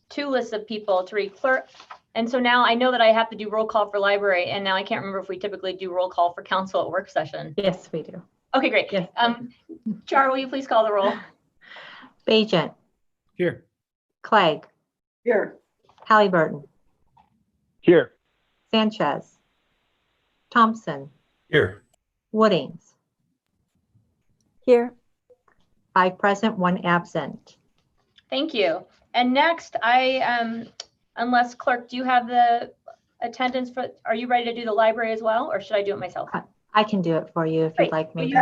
two lists of people to read clerk. And so now I know that I have to do roll call for library, and now I can't remember if we typically do roll call for council at work session. Yes, we do. Okay, great. Yes. Char, will you please call the roll? Bajent. Here. Clegg. Here. Halliburton. Here. Sanchez. Thompson. Here. Woodings. Here. 5 present, 1 absent. Thank you. And next, unless clerk, do you have the attendance for, are you ready to do the library as well, or should I do it myself? I can do it for you if you'd like me.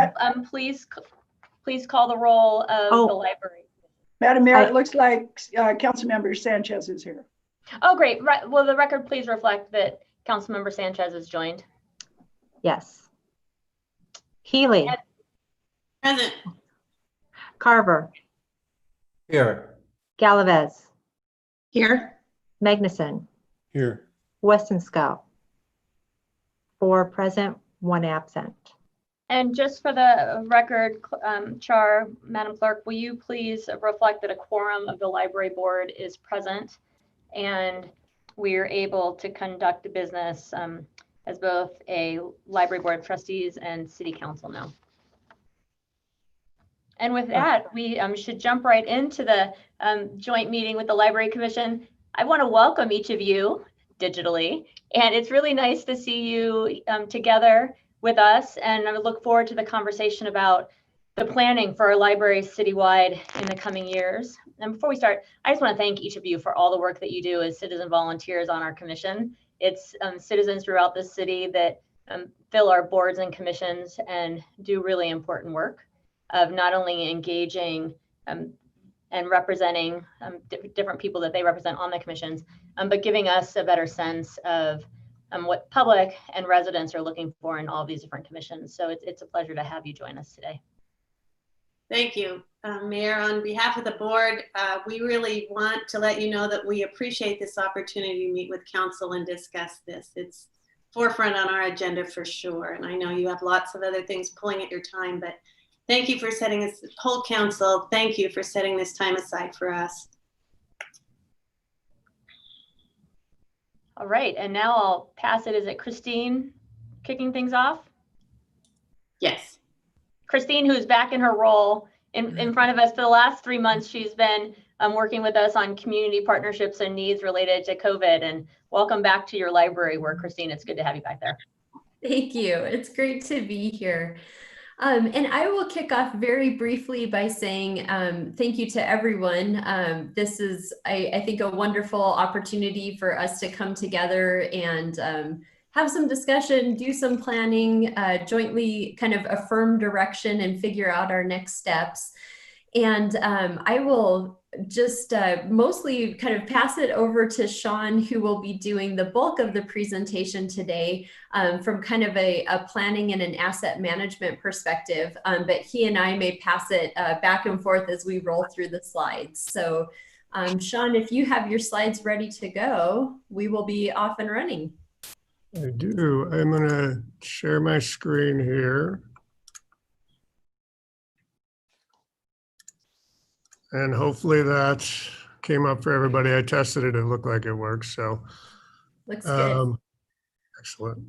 Will you, please call the roll of the library. Madam Mayor, it looks like Councilmember Sanchez is here. Oh, great. Right. Will the record please reflect that Councilmember Sanchez has joined? Yes. Healy. Present. Carver. Here. Galvez. Here. Magnuson. Here. Westensko. 4 present, 1 absent. And just for the record, Char, Madam Clerk, will you please reflect that a quorum of the library board is present and we are able to conduct the business as both a library board of trustees and city council now. And with that, we should jump right into the joint meeting with the Library Commission. I want to welcome each of you digitally, and it's really nice to see you together with us, and I look forward to the conversation about the planning for our libraries citywide in the coming years. And before we start, I just want to thank each of you for all the work that you do as citizen volunteers on our commission. It's citizens throughout the city that fill our boards and commissions and do really important work of not only engaging and representing different people that they represent on the commissions, but giving us a better sense of what public and residents are looking for in all these different commissions. So it's a pleasure to have you join us today. Thank you, Mayor. On behalf of the board, we really want to let you know that we appreciate this opportunity to meet with council and discuss this. It's forefront on our agenda for sure. And I know you have lots of other things pulling at your time, but thank you for setting this whole council. Thank you for setting this time aside for us. All right, and now I'll pass it. Is it Christine kicking things off? Yes. Christine, who's back in her role in front of us for the last 3 months. She's been working with us on community partnerships and needs related to COVID. And welcome back to your library work, Christine. It's good to have you back there. Thank you. It's great to be here. And I will kick off very briefly by saying thank you to everyone. This is, I think, a wonderful opportunity for us to come together and have some discussion, do some planning, jointly kind of affirm direction and figure out our next steps. And I will just mostly kind of pass it over to Sean, who will be doing the bulk of the presentation today from kind of a planning and an asset management perspective. But he and I may pass it back and forth as we roll through the slides. So Sean, if you have your slides ready to go, we will be off and running. I do. I'm going to share my screen here. And hopefully that came up for everybody. I tested it. It looked like it works. So looks good. Excellent.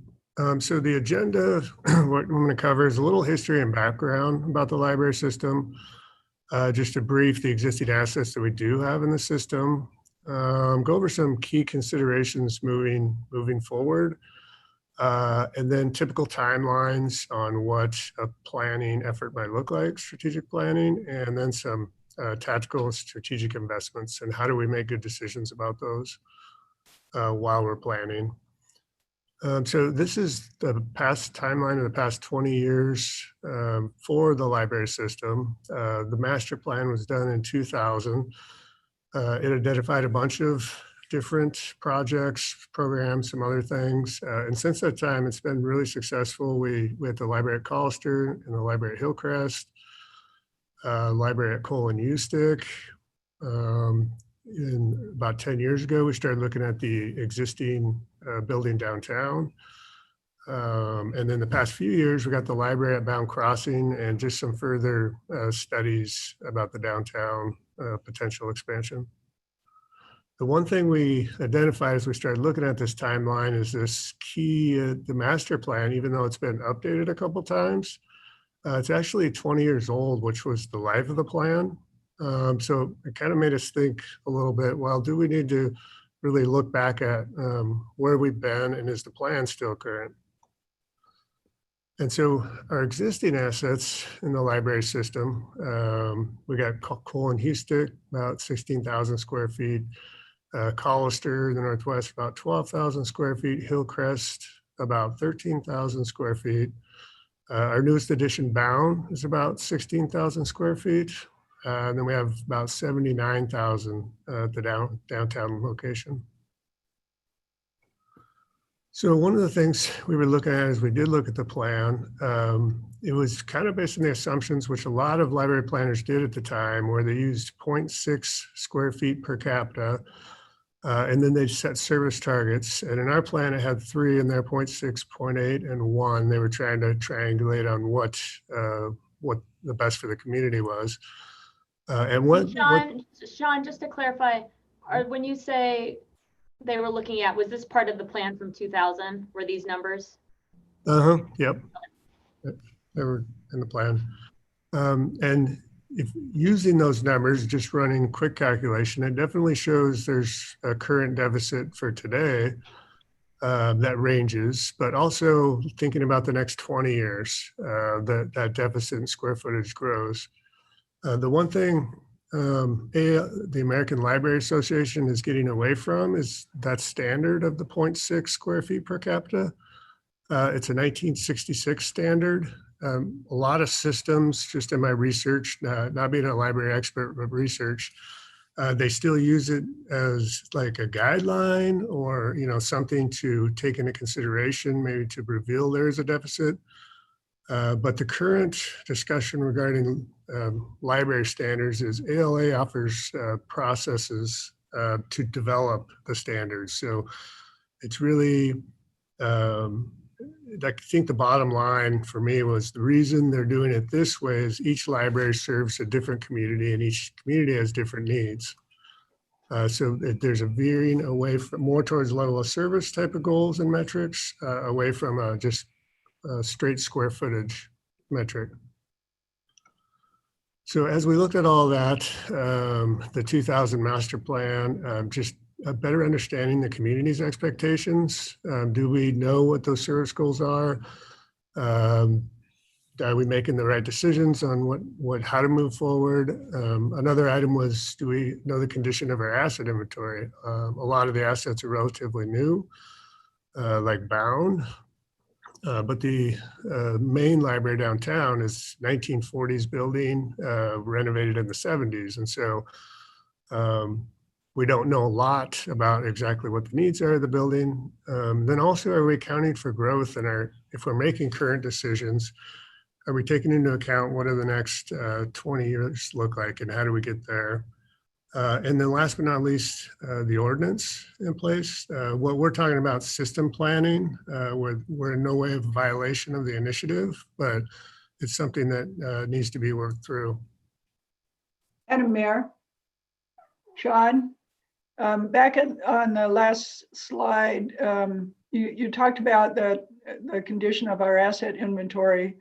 So the agenda, what I'm going to cover is a little history and background about the library system. Just to brief the existing assets that we do have in the system. Go over some key considerations moving forward. And then typical timelines on what a planning effort might look like, strategic planning, and then some tactical and strategic investments and how do we make good decisions about those while we're planning. So this is the past timeline of the past 20 years for the library system. The master plan was done in 2000. It identified a bunch of different projects, programs, some other things. And since that time, it's been really successful. We had the library at Collister and the library at Hillcrest, library at Cole and Ustick. About 10 years ago, we started looking at the existing building downtown. And then the past few years, we got the library at Bound Crossing and just some further studies about the downtown potential expansion. The one thing we identified as we started looking at this timeline is this key, the master plan, even though it's been updated a couple times, it's actually 20 years old, which was the life of the plan. So it kind of made us think a little bit, well, do we need to really look back at where we've been and is the plan still current? And so our existing assets in the library system, we got Cole and Houston, about 16,000 square feet. Collister in the Northwest, about 12,000 square feet. Hillcrest, about 13,000 square feet. Our newest addition, Bound, is about 16,000 square feet. And then we have about 79,000 at the downtown location. So one of the things we were looking at as we did look at the plan, it was kind of based on the assumptions, which a lot of library planners did at the time, where they used 0.6 square feet per capita, and then they set service targets. And in our plan, it had 3 in there, 0.6, 0.8, and 1. They were trying to triangulate on what the best for the community was. And Sean, just to clarify, when you say they were looking at, was this part of the plan from 2000? Were these numbers? Yep. They were in the plan. And if using those numbers, just running quick calculation, it definitely shows there's a current deficit for today that ranges, but also thinking about the next 20 years, that deficit in square footage grows. The one thing the American Library Association is getting away from is that standard of the 0.6 square feet per capita. It's a 1966 standard. A lot of systems, just in my research, not being a library expert, but research, they still use it as like a guideline or something to take into consideration, maybe to reveal there is a deficit. But the current discussion regarding library standards is ALA offers processes to develop the standards. So it's really, I think the bottom line for me was the reason they're doing it this way is each library serves a different community and each community has different needs. So there's a veering away from more towards level of service type of goals and metrics, away from just straight square footage metric. So as we looked at all that, the 2000 master plan, just a better understanding the community's expectations. Do we know what those service goals are? Are we making the right decisions on how to move forward? Another item was, do we know the condition of our asset inventory? A lot of the assets are relatively new, like Bound. But the main library downtown is 1940s building, renovated in the 70s. And so we don't know a lot about exactly what the needs are of the building. Then also, are we accounting for growth in if we're making current decisions, are we taking into account what do the next 20 years look like and how do we get there? And then last but not least, the ordinance in place. What we're talking about system planning, we're in no way of violation of the initiative, but it's something that needs to be worked through. Madam Mayor, Sean, back on the last slide, you talked about the condition of our asset inventory.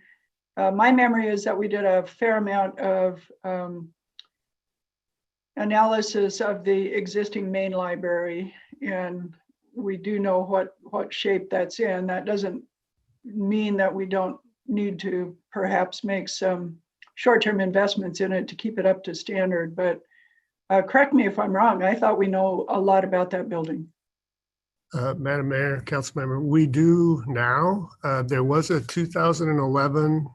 My memory is that we did a fair amount of analysis of the existing main library, and we do know what shape that's in. That doesn't mean that we don't need to perhaps make some short-term investments in it to keep it up to standard, but correct me if I'm wrong. I thought we know a lot about that building. Madam Mayor, Council Member, we do now. There was a 2011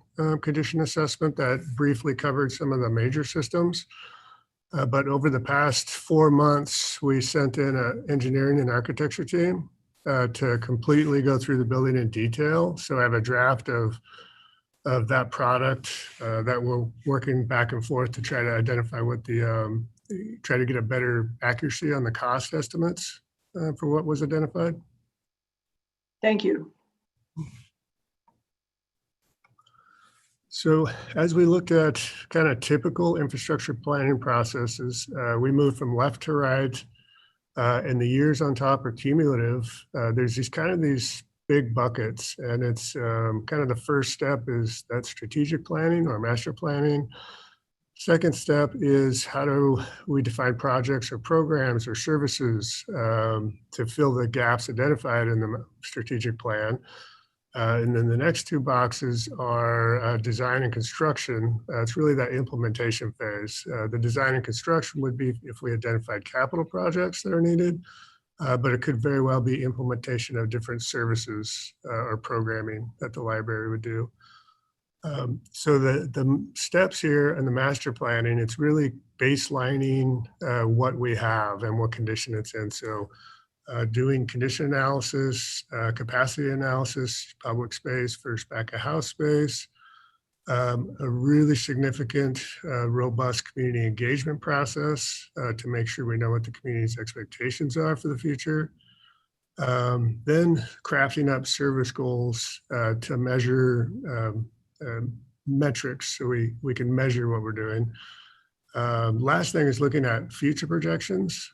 condition assessment that briefly covered some of the major systems. But over the past 4 months, we sent in an engineering and architecture team to completely go through the building in detail. So I have a draft of that product that we're working back and forth to try to identify what try to get a better accuracy on the cost estimates for what was identified. Thank you. So as we looked at kind of typical infrastructure planning processes, we moved from left to right And the years on top are cumulative. There's these big buckets, and it's kind of the first step is that strategic planning or master planning. Second step is how do we define projects or programs or services to fill the gaps identified in the strategic plan. And then the next two boxes are design and construction. It's really that implementation phase. The design and construction would be if we identified capital projects that are needed, but it could very well be implementation of different services or programming that the library would do. So the steps here and the master planning, it's really baselining what we have and what condition it's in. So doing condition analysis, capacity analysis, public space versus back of house space, a really significant, robust community engagement process to make sure we know what the community's expectations are for the future. Then crafting up service goals to measure metrics so we can measure what we're doing. Last thing is looking at future projections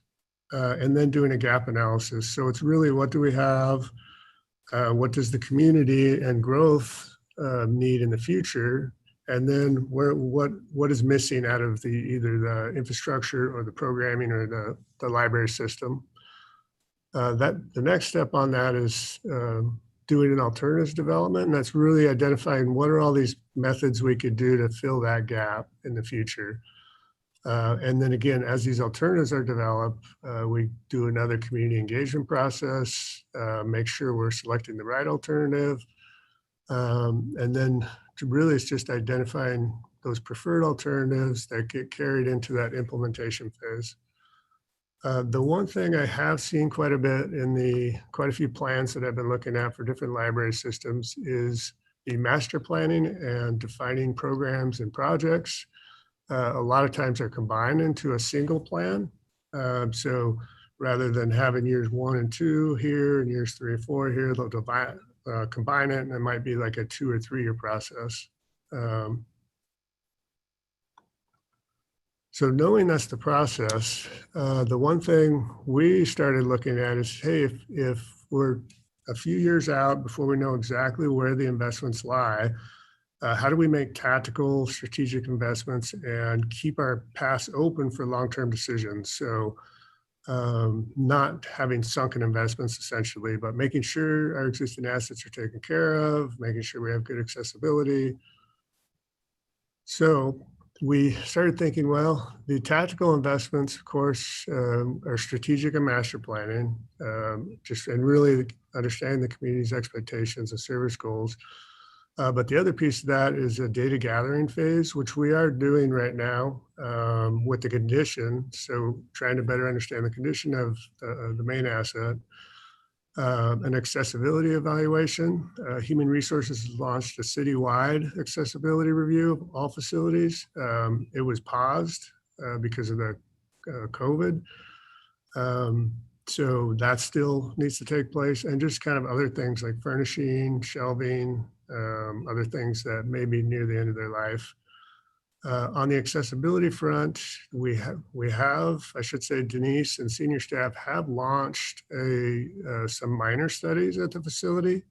and then doing a gap analysis. So it's really what do we have? What does the community and growth need in the future? And then what is missing out of either the infrastructure or the programming or the library system? The next step on that is doing an alternatives development, and that's really identifying what are all these methods we could do to fill that gap in the future. And then again, as these alternatives are developed, we do another community engagement process, make sure we're selecting the right alternative. And then really it's just identifying those preferred alternatives that get carried into that implementation phase. The one thing I have seen quite a bit in quite a few plans that I've been looking at for different library systems is the master planning and defining programs and projects. A lot of times are combined into a single plan. So rather than having years 1 and 2 here and years 3 and 4 here, they'll combine it, and it might be like a 2 or 3 year process. So knowing that's the process, the one thing we started looking at is, hey, if we're a few years out before we know exactly where the investments lie, how do we make tactical strategic investments and keep our paths open for long-term decisions? So not having sunken investments essentially, but making sure our existing assets are taken care of, making sure we have good accessibility. So we started thinking, well, the tactical investments, of course, are strategic and master planning, and really understanding the community's expectations and service goals. But the other piece of that is a data gathering phase, which we are doing right now with the condition. So trying to better understand the condition of the main asset. An accessibility evaluation. Human Resources has launched a citywide accessibility review of all facilities. It was paused because of the COVID. So that still needs to take place, and just kind of other things like furnishing, shelving, other things that may be near the end of their life. On the accessibility front, we have, I should say, Denise and senior staff have launched some minor studies at the facility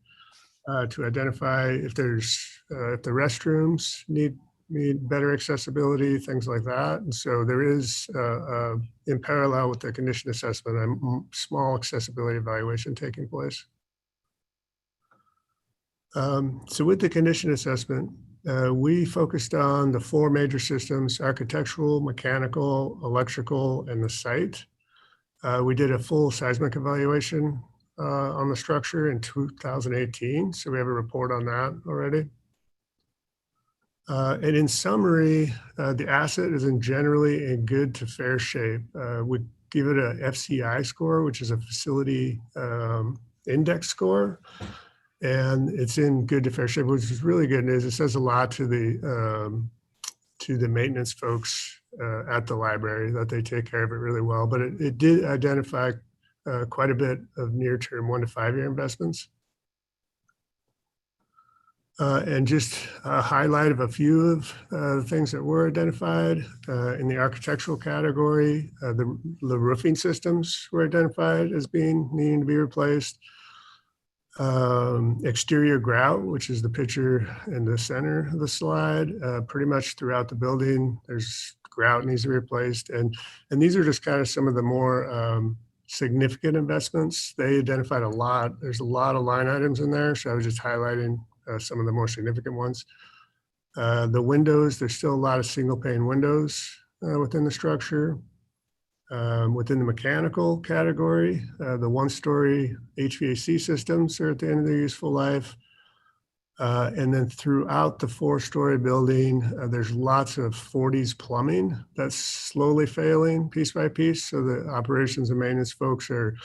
to identify if the restrooms need better accessibility, things like that. And so there is, in parallel with the condition assessment, a small accessibility evaluation taking place. So with the condition assessment, we focused on the 4 major systems: architectural, mechanical, electrical, and the site. We did a full seismic evaluation on the structure in 2018, so we have a report on that already. And in summary, the asset is generally in good to fair shape. We give it a FCI score, which is a facility index score. And it's in good to fair shape, which is really good news. It says a lot to the maintenance folks at the library that they take care of it really well. But it did identify quite a bit of near-term 1 to 5 year investments. And just a highlight of a few of the things that were identified in the architectural category. The roofing systems were identified as needing to be replaced. Exterior grout, which is the picture in the center of the slide, pretty much throughout the building, there's grout needs to be replaced. And these are just kind of some of the more significant investments. They identified a lot. There's a lot of line items in there. So I was just highlighting some of the more significant ones. The windows, there's still a lot of single pane windows within the structure. Within the mechanical category, the one-story HVAC systems are at the end of their useful life. And then throughout the 4-story building, there's lots of 40s plumbing that's slowly failing piece by piece. So the operations and maintenance folks are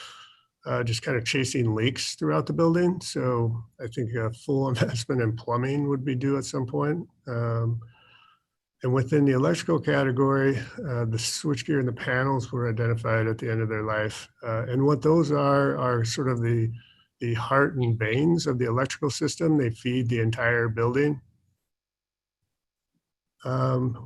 just kind of chasing leaks throughout the building. So I think a full investment in plumbing would be due at some point. And within the electrical category, the switchgear and the panels were identified at the end of their life. And what those are sort of the heart and veins of the electrical system. They feed the entire building.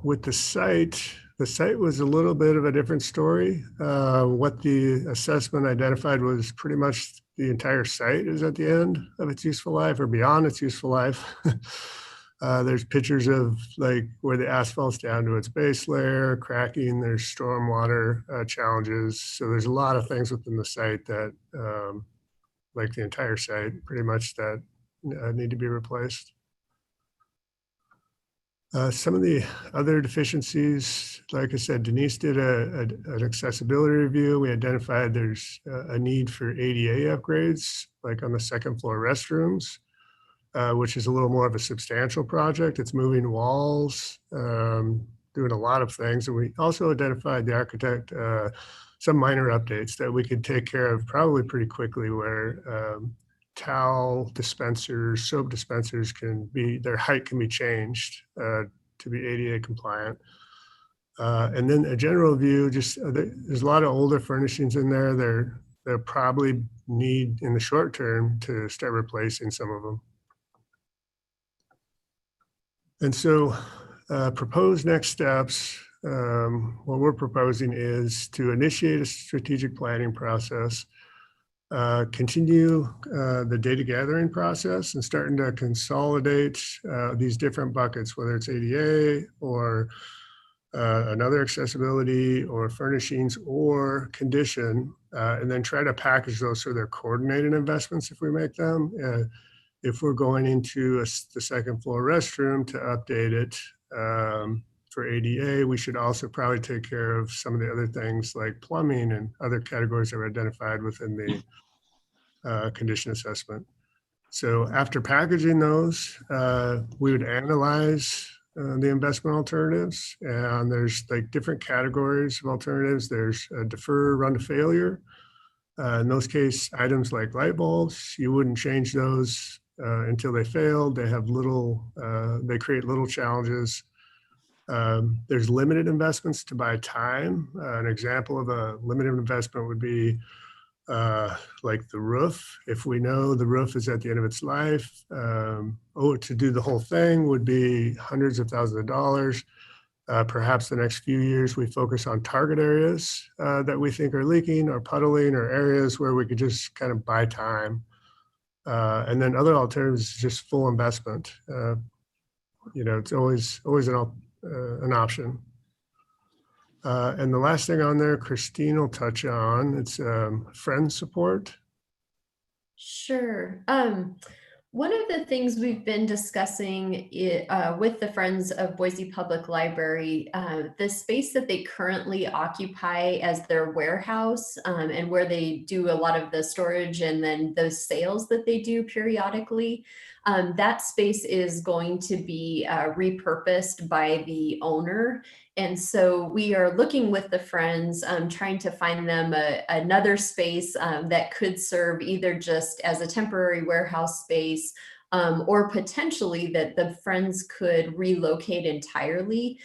With the site was a little bit of a different story. What the assessment identified was pretty much the entire site is at the end of its useful life or beyond its useful life. There's pictures of like where the asphalt's down to its base layer, cracking, there's stormwater challenges. So there's a lot of things within the site that, like the entire site, pretty much that need to be replaced. Some of the other deficiencies, like I said, Denise did an accessibility review. We identified there's a need for ADA upgrades, like on the second floor restrooms. Which is a little more of a substantial project. It's moving walls, doing a lot of things. And we also identified the architect, some minor updates that we could take care of probably pretty quickly where towel dispensers, soap dispensers their height can be changed to be ADA compliant. And then a general view, just there's a lot of older furnishings in there. They'll probably need in the short term to start replacing some of them. And so proposed next steps, what we're proposing is to initiate a strategic planning process, continue the data gathering process and starting to consolidate these different buckets, whether it's ADA or another accessibility or furnishings or condition, and then try to package those so they're coordinated investments if we make them. If we're going into the second floor restroom to update it for ADA, we should also probably take care of some of the other things like plumbing and other categories that were identified within the condition assessment. So after packaging those, we would analyze the investment alternatives, and there's like different categories of alternatives. There's defer, run to failure. In those case, items like light bulbs, you wouldn't change those until they failed. They have they create little challenges. There's limited investments to buy time. An example of a limited investment would be like the roof. If we know the roof is at the end of its life, to do the whole thing would be hundreds of thousands of dollars. Perhaps the next few years we focus on target areas that we think are leaking or puddling or areas where we could just kind of buy time. And then other alternatives is just full investment. It's always an option. And the last thing on there, Christine will touch on, it's friend support. Sure. One of the things we've been discussing with the Friends of Boise Public Library, the space that they currently occupy as their warehouse and where they do a lot of the storage and then those sales that they do periodically, that space is going to be repurposed by the owner. And so we are looking with the Friends, trying to find them another space that could serve either just as a temporary warehouse space or potentially that the Friends could relocate entirely.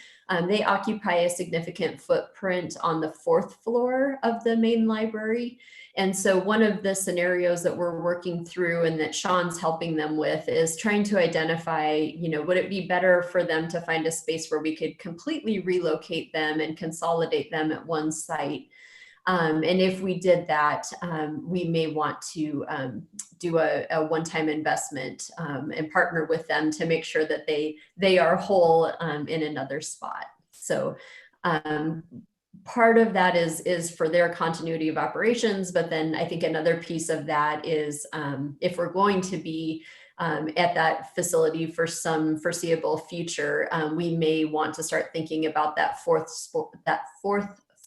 They occupy a significant footprint on the 4th floor of the main library. And so one of the scenarios that we're working through and that Sean's helping them with is trying to identify, would it be better for them to find a space where we could completely relocate them and consolidate them at one site? And if we did that, we may want to do a one-time investment and partner with them to make sure that they are whole in another spot. So part of that is for their continuity of operations, but then I think another piece of that is if we're going to be at that facility for some foreseeable future, we may want to start thinking about that fourth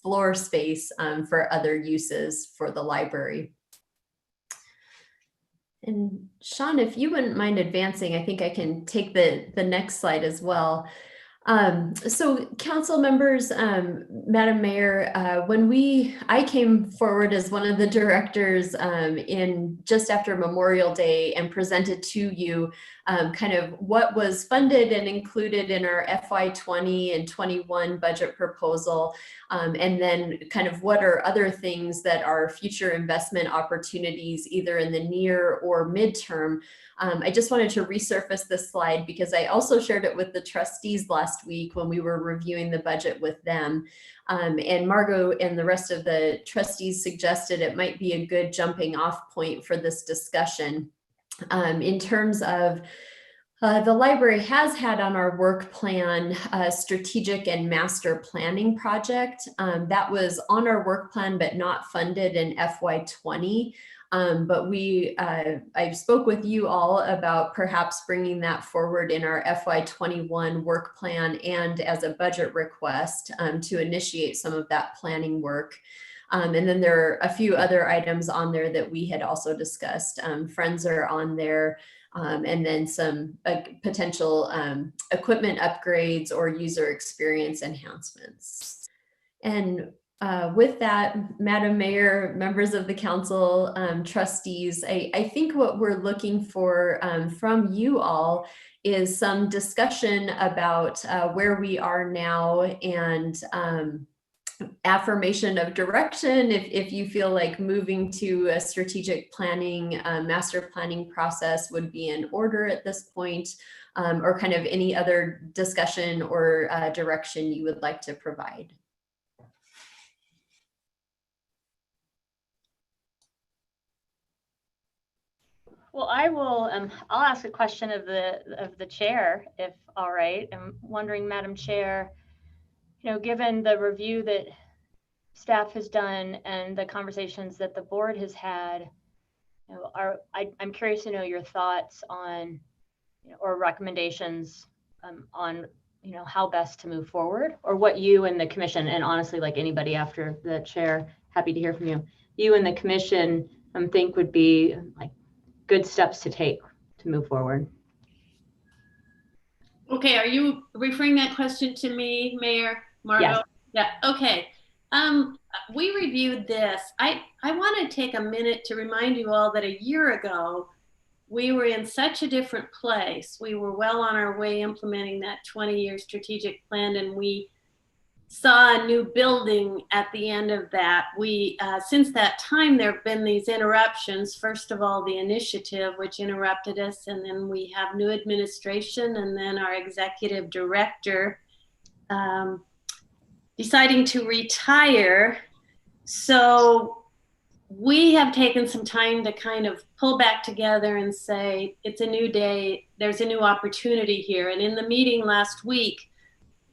floor space for other uses for the library. And Sean, if you wouldn't mind advancing, I think I can take the next slide as well. So council members, Madam Mayor, when I came forward as one of the directors in just after Memorial Day and presented to you kind of what was funded and included in our FY20 and 21 budget proposal, and then kind of what are other things that are future investment opportunities either in the near or midterm. I just wanted to resurface this slide because I also shared it with the trustees last week when we were reviewing the budget with them. And Margot and the rest of the trustees suggested it might be a good jumping off point for this discussion. In terms of the library has had on our work plan a strategic and master planning project that was on our work plan but not funded in FY20. But I spoke with you all about perhaps bringing that forward in our FY21 work plan and as a budget request to initiate some of that planning work. And then there are a few other items on there that we had also discussed. Friends are on there, and then some potential equipment upgrades or user experience enhancements. And with that, Madam Mayor, members of the council, trustees, I think what we're looking for from you all is some discussion about where we are now and affirmation of direction if you feel like moving to a strategic planning, master planning process would be in order at this point, or kind of any other discussion or direction you would like to provide. Well, I will. I'll ask a question of the chair, if all right. I'm wondering, Madam Chair, given the review that staff has done and the conversations that the board has had, I'm curious to know your thoughts on, or recommendations on, how best to move forward, or what you and the commission, and honestly, like anybody after the chair, happy to hear from you. You and the commission think would be like good steps to take to move forward. Okay, are you referring that question to me, Mayor Margot? Yes. Yeah, okay. We reviewed this. I want to take a minute to remind you all that a year ago, we were in such a different place. We were well on our way implementing that 20-year strategic plan, and we saw a new building at the end of that. Since that time, there have been these interruptions. First of all, the initiative, which interrupted us, and then we have new administration, and then our executive director deciding to retire. So we have taken some time to kind of pull back together and say, it's a new day, there's a new opportunity here. And in the meeting last week,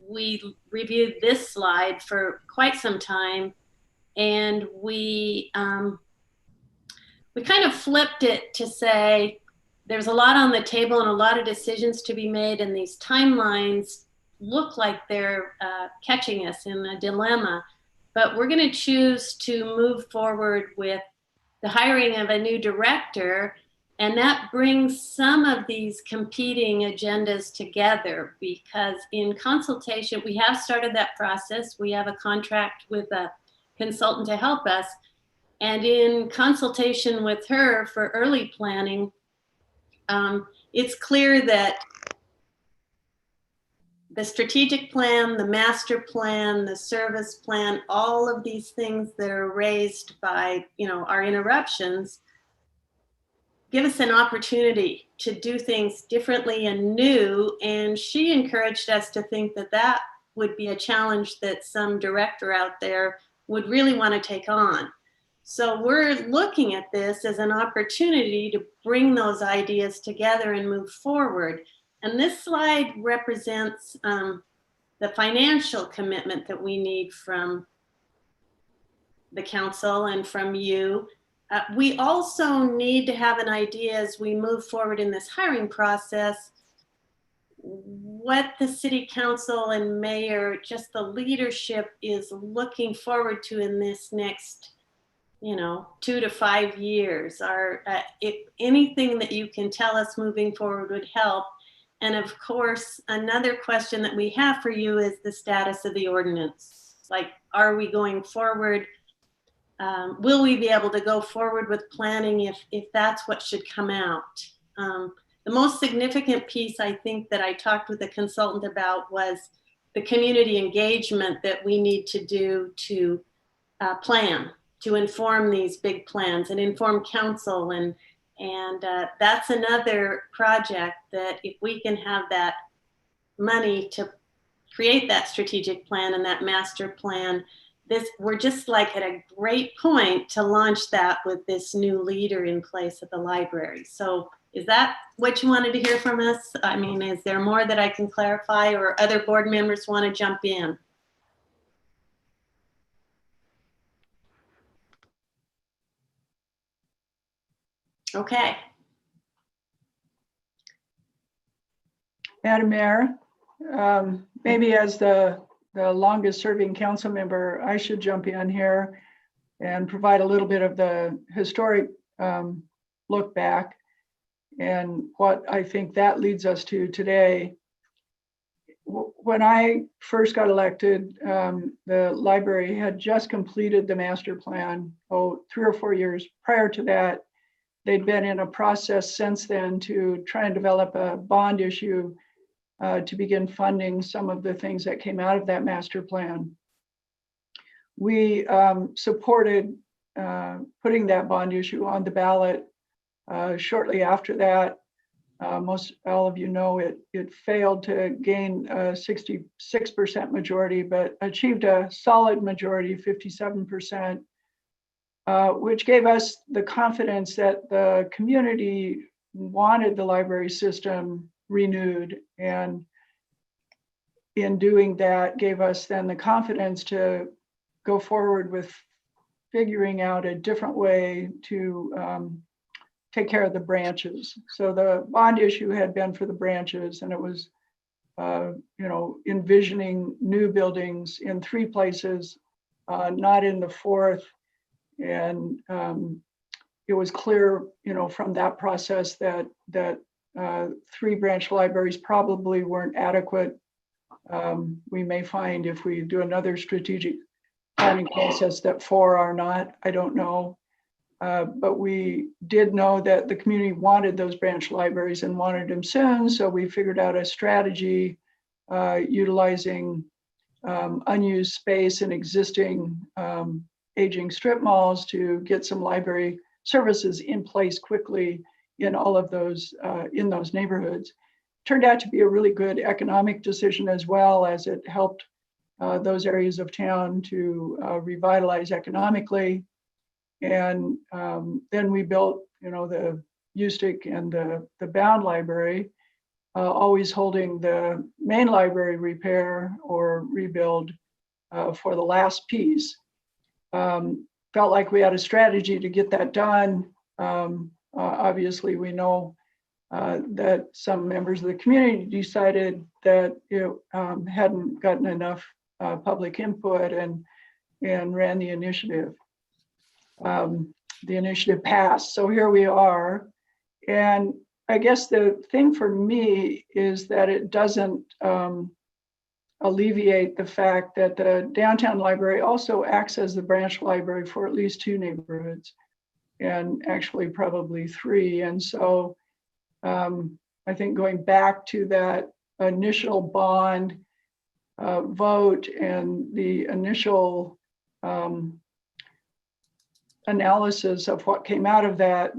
we reviewed this slide for quite some time, and we kind of flipped it to say there's a lot on the table and a lot of decisions to be made, and these timelines look like they're catching us in a dilemma. But we're going to choose to move forward with the hiring of a new director, and that brings some of these competing agendas together, because in consultation, we have started that process. We have a contract with a consultant to help us. And in consultation with her for early planning, it's clear that the strategic plan, the master plan, the service plan, all of these things that are raised by, our interruptions, give us an opportunity to do things differently and new. And she encouraged us to think that that would be a challenge that some director out there would really want to take on. So we're looking at this as an opportunity to bring those ideas together and move forward. And this slide represents the financial commitment that we need from the council and from you. We also need to have an idea as we move forward in this hiring process, what the city council and mayor, just the leadership, is looking forward to in this next 2 to 5 years. If anything that you can tell us moving forward would help. And of course, another question that we have for you is the status of the ordinance. Like, are we going forward? Will we be able to go forward with planning if that's what should come out? The most significant piece, I think, that I talked with the consultant about was the community engagement that we need to do to plan, to inform these big plans and inform council. And that's another project that if we can have that money to create that strategic plan and that master plan, we're just like at a great point to launch that with this new leader in place at the library. So is that what you wanted to hear from us? I mean, is there more that I can clarify, or other board members want to jump in? Okay. Madam Mayor, maybe as the longest serving council member, I should jump in here and provide a little bit of the historic look back and what I think that leads us to today. When I first got elected, the library had just completed the master plan, 3 or 4 years prior to that. They'd been in a process since then to try and develop a bond issue to begin funding some of the things that came out of that master plan. We supported putting that bond issue on the ballot. Shortly after that, most all of you know it failed to gain a 66% majority, but achieved a solid majority, 57%, which gave us the confidence that the community wanted the library system renewed, and in doing that gave us then the confidence to go forward with figuring out a different way to take care of the branches. So the bond issue had been for the branches, and it was envisioning new buildings in 3 places, not in the 4th. And it was clear, from that process that 3 branch libraries probably weren't adequate. We may find if we do another strategic planning process that 4 are not, I don't know. But we did know that the community wanted those branch libraries and wanted them soon. So we figured out a strategy utilizing unused space in existing aging strip malls to get some library services in place quickly in all of those, in those neighborhoods. Turned out to be a really good economic decision, as well as it helped those areas of town to revitalize economically. And then we built, the USTIC and the Bound Library, always holding the main library repair or rebuild for the last piece. Felt like we had a strategy to get that done. Obviously, we know that some members of the community decided that it hadn't gotten enough public input and ran the initiative. The initiative passed, so here we are. And I guess the thing for me is that it doesn't alleviate the fact that the downtown library also acts as the branch library for at least 2 neighborhoods, and actually probably 3. And so I think going back to that initial bond vote and the initial analysis of what came out of that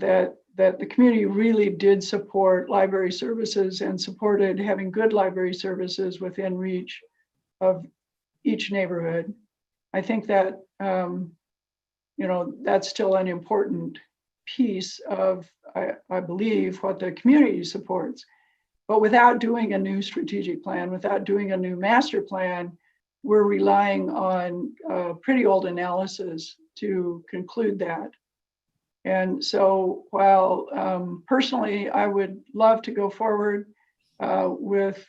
the community really did support library services and supported having good library services within reach of each neighborhood. I think that, that's still an important piece of, I believe, what the community supports. But without doing a new strategic plan, without doing a new master plan, we're relying on pretty old analysis to conclude that. And so while personally, I would love to go forward with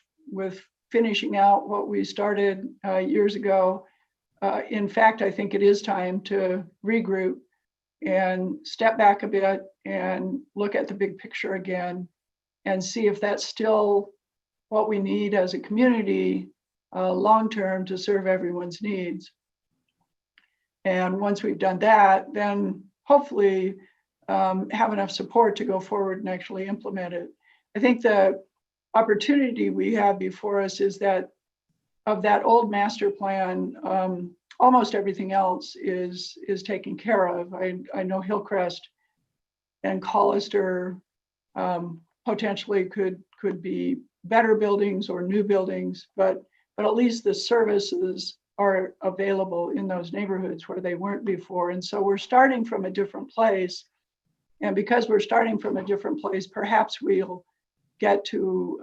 finishing out what we started years ago, in fact, I think it is time to regroup and step back a bit and look at the big picture again and see if that's still what we need as a community long-term to serve everyone's needs. And once we've done that, then hopefully have enough support to go forward and actually implement it. I think the opportunity we have before us is that of that old master plan, almost everything else is taken care of. I know Hillcrest and Collister potentially could be better buildings or new buildings, but at least the services are available in those neighborhoods where they weren't before. And so we're starting from a different place. And because we're starting from a different place, perhaps we'll get to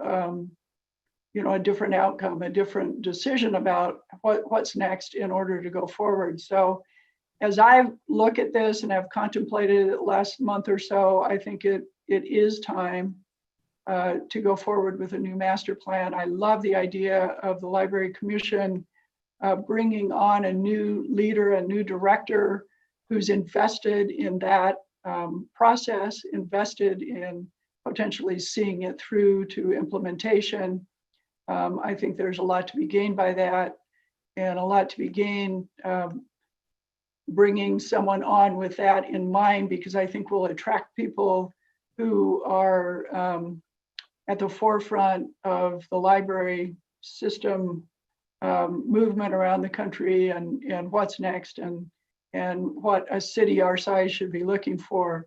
a different outcome, a different decision about what's next in order to go forward. So as I look at this and have contemplated it last month or so, I think it is time to go forward with a new master plan. I love the idea of the Library Commission bringing on a new leader, a new director who's invested in that process, invested in potentially seeing it through to implementation. I think there's a lot to be gained by that, and a lot to be gained bringing someone on with that in mind, because I think we'll attract people who are at the forefront of the library system movement around the country and what's next and what a city our size should be looking for.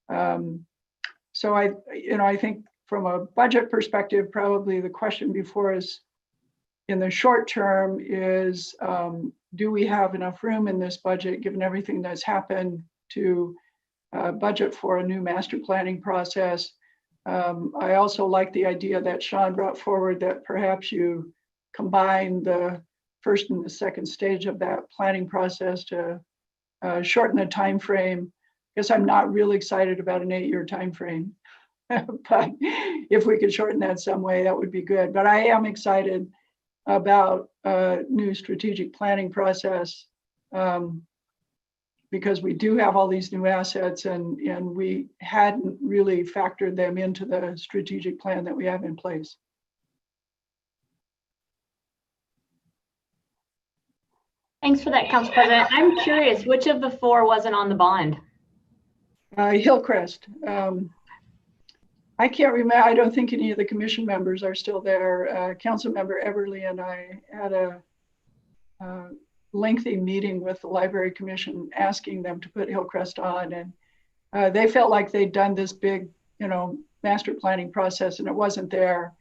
So I think from a budget perspective, probably the question before us in the short term is, do we have enough room in this budget, given everything that's happened, to budget for a new master planning process? I also like the idea that Sean brought forward that perhaps you combine the first and the second stage of that planning process to shorten the time frame. Because I'm not really excited about an 8-year time frame. But if we could shorten that some way, that would be good. But I am excited about a new strategic planning process because we do have all these new assets and we hadn't really factored them into the strategic plan that we have in place. Thanks for that, Council President. I'm curious, which of the 4 wasn't on the bond? Hillcrest. I can't remember. I don't think any of the commission members are still there. Council member Everly and I had a lengthy meeting with the Library Commission asking them to put Hillcrest on, and they felt like they'd done this big, master planning process and it wasn't there.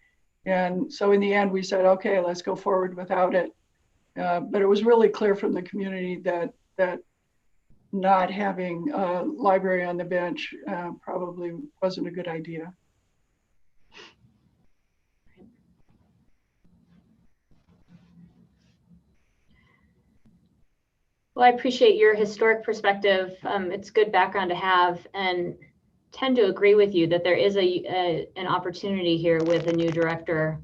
And so in the end, we said, okay, let's go forward without it. But it was really clear from the community that not having a library on the bench probably wasn't a good idea. Well, I appreciate your historic perspective. It's good background to have, and tend to agree with you that there is an opportunity here with a new director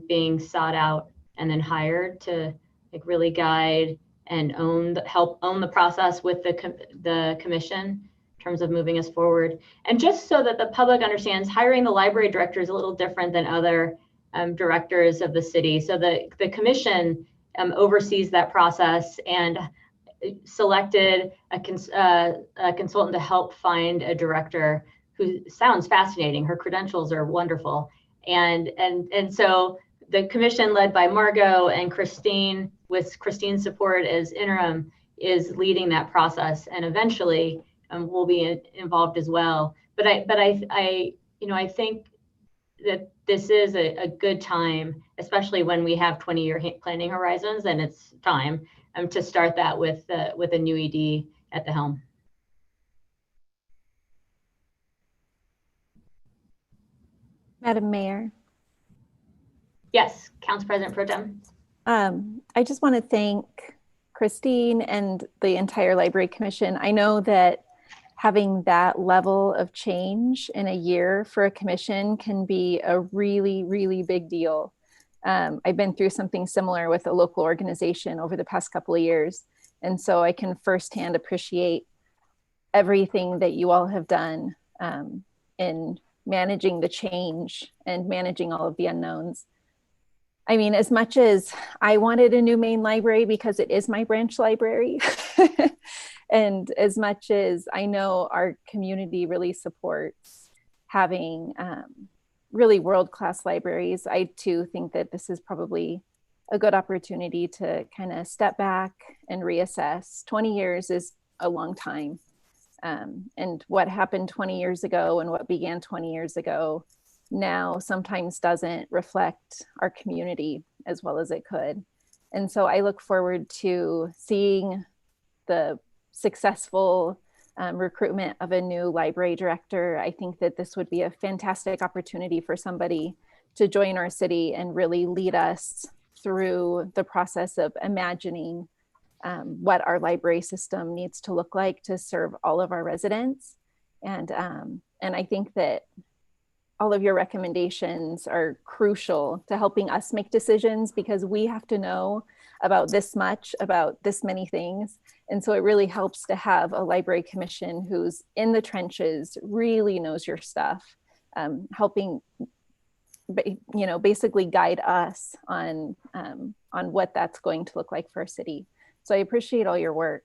being sought out and then hired to really guide and help own the process with the commission in terms of moving us forward. And just so that the public understands, hiring the library director is a little different than other directors of the city. So the commission oversees that process and selected a consultant to help find a director who sounds fascinating. Her credentials are wonderful. And so the commission led by Margot and Christine, with Christine's support as interim, is leading that process, and eventually we'll be involved as well. But I think that this is a good time, especially when we have 20-year planning horizons, and it's time to start that with a new ED at the helm. Madam Mayor. Yes, Council President Pro Tem. I just want to thank Christine and the entire Library Commission. I know that having that level of change in a year for a commission can be a really, really big deal. I've been through something similar with a local organization over the past couple of years. And so I can firsthand appreciate everything that you all have done in managing the change and managing all of the unknowns. I mean, as much as I wanted a new main library because it is my branch library, and as much as I know our community really supports having really world-class libraries, I too think that this is probably a good opportunity to kind of step back and reassess. 20 years is a long time. And what happened 20 years ago and what began 20 years ago now sometimes doesn't reflect our community as well as it could. And so I look forward to seeing the successful recruitment of a new library director. I think that this would be a fantastic opportunity for somebody to join our city and really lead us through the process of imagining what our library system needs to look like to serve all of our residents. And I think that all of your recommendations are crucial to helping us make decisions, because we have to know about this much, about this many things. And so it really helps to have a library commission who's in the trenches, really knows your stuff, helping, basically guide us on what that's going to look like for our city. So I appreciate all your work.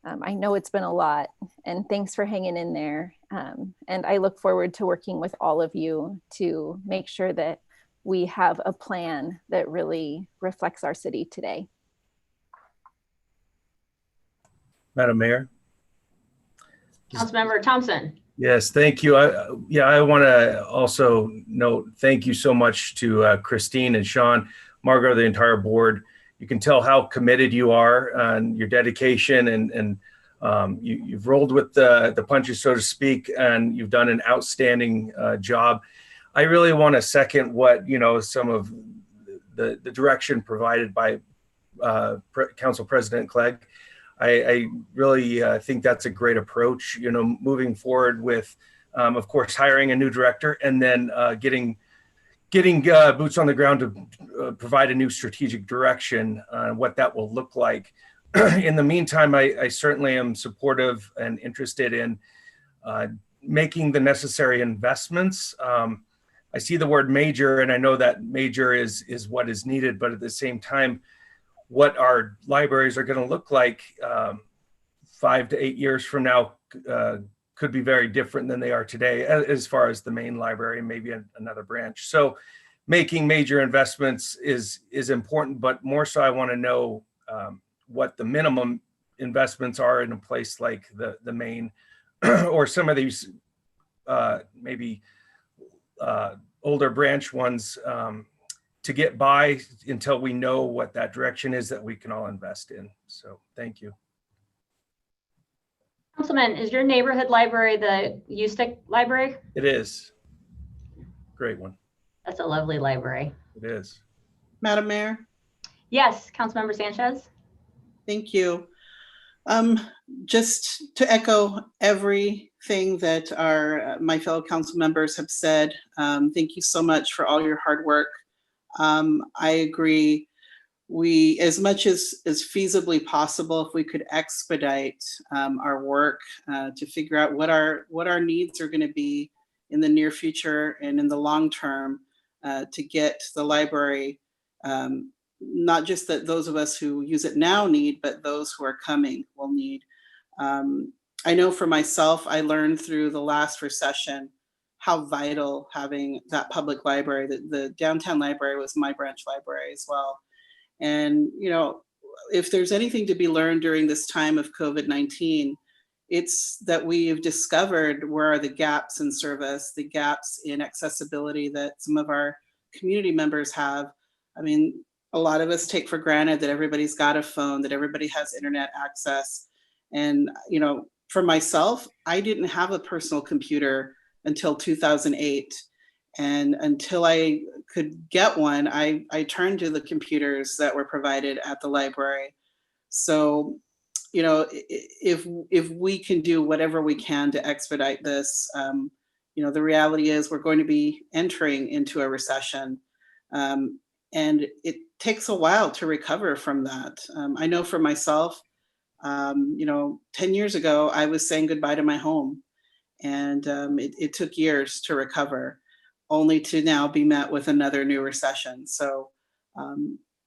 I know it's been a lot, and thanks for hanging in there. And I look forward to working with all of you to make sure that we have a plan that really reflects our city today. Madam Mayor. Councilmember Thompson. Yes, thank you. I want to also note, thank you so much to Christine and Sean, Margot, the entire board. You can tell how committed you are and your dedication, and you've rolled with the punches, so to speak, and you've done an outstanding job. I really want to second what, some of the direction provided by Council President Clegg. I really think that's a great approach, moving forward with, of course, hiring a new director, and then getting boots on the ground to provide a new strategic direction on what that will look like. In the meantime, I certainly am supportive and interested in making the necessary investments. I see the word major, and I know that major is what is needed, but at the same time, what our libraries are going to look like 5 to 8 years from now could be very different than they are today, as far as the main library and maybe another branch. So making major investments is important, but more so I want to know what the minimum investments are in a place like the main or some of these maybe older branch ones, to get by until we know what that direction is that we can all invest in. So thank you. Councilman, is your neighborhood library the USTIC library? It is. Great one. That's a lovely library. It is. Madam Mayor. Yes, Councilmember Sanchez. Thank you. Just to echo everything that my fellow council members have said, thank you so much for all your hard work. I agree. We, as much as feasibly possible, if we could expedite our work to figure out what our needs are going to be in the near future and in the long term, to get the library, not just that those of us who use it now need, but those who are coming will need. I know for myself, I learned through the last recession how vital having that public library, the downtown library was my branch library as well. And, you know, if there's anything to be learned during this time of COVID-19, it's that we have discovered where are the gaps in service, the gaps in accessibility that some of our community members have. I mean, a lot of us take for granted that everybody's got a phone, that everybody has internet access. And, you know, for myself, I didn't have a personal computer until 2008. And until I could get one, I turned to the computers that were provided at the library. So, you know, if we can do whatever we can to expedite this, you know, the reality is we're going to be entering into a recession. And it takes a while to recover from that. I know for myself, you know, 10 years ago, I was saying goodbye to my home. And it took years to recover, only to now be met with another new recession. So,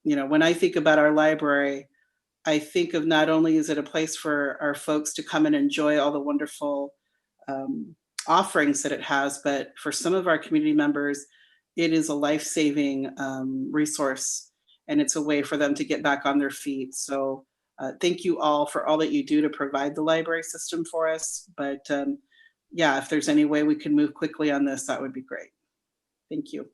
you know, when I think about our library, I think of not only is it a place for our folks to come and enjoy all the wonderful offerings that it has, but for some of our community members, it is a life-saving resource, and it's a way for them to get back on their feet. So thank you all for all that you do to provide the library system for us. But yeah, if there's any way we can move quickly on this, that would be great. Thank you.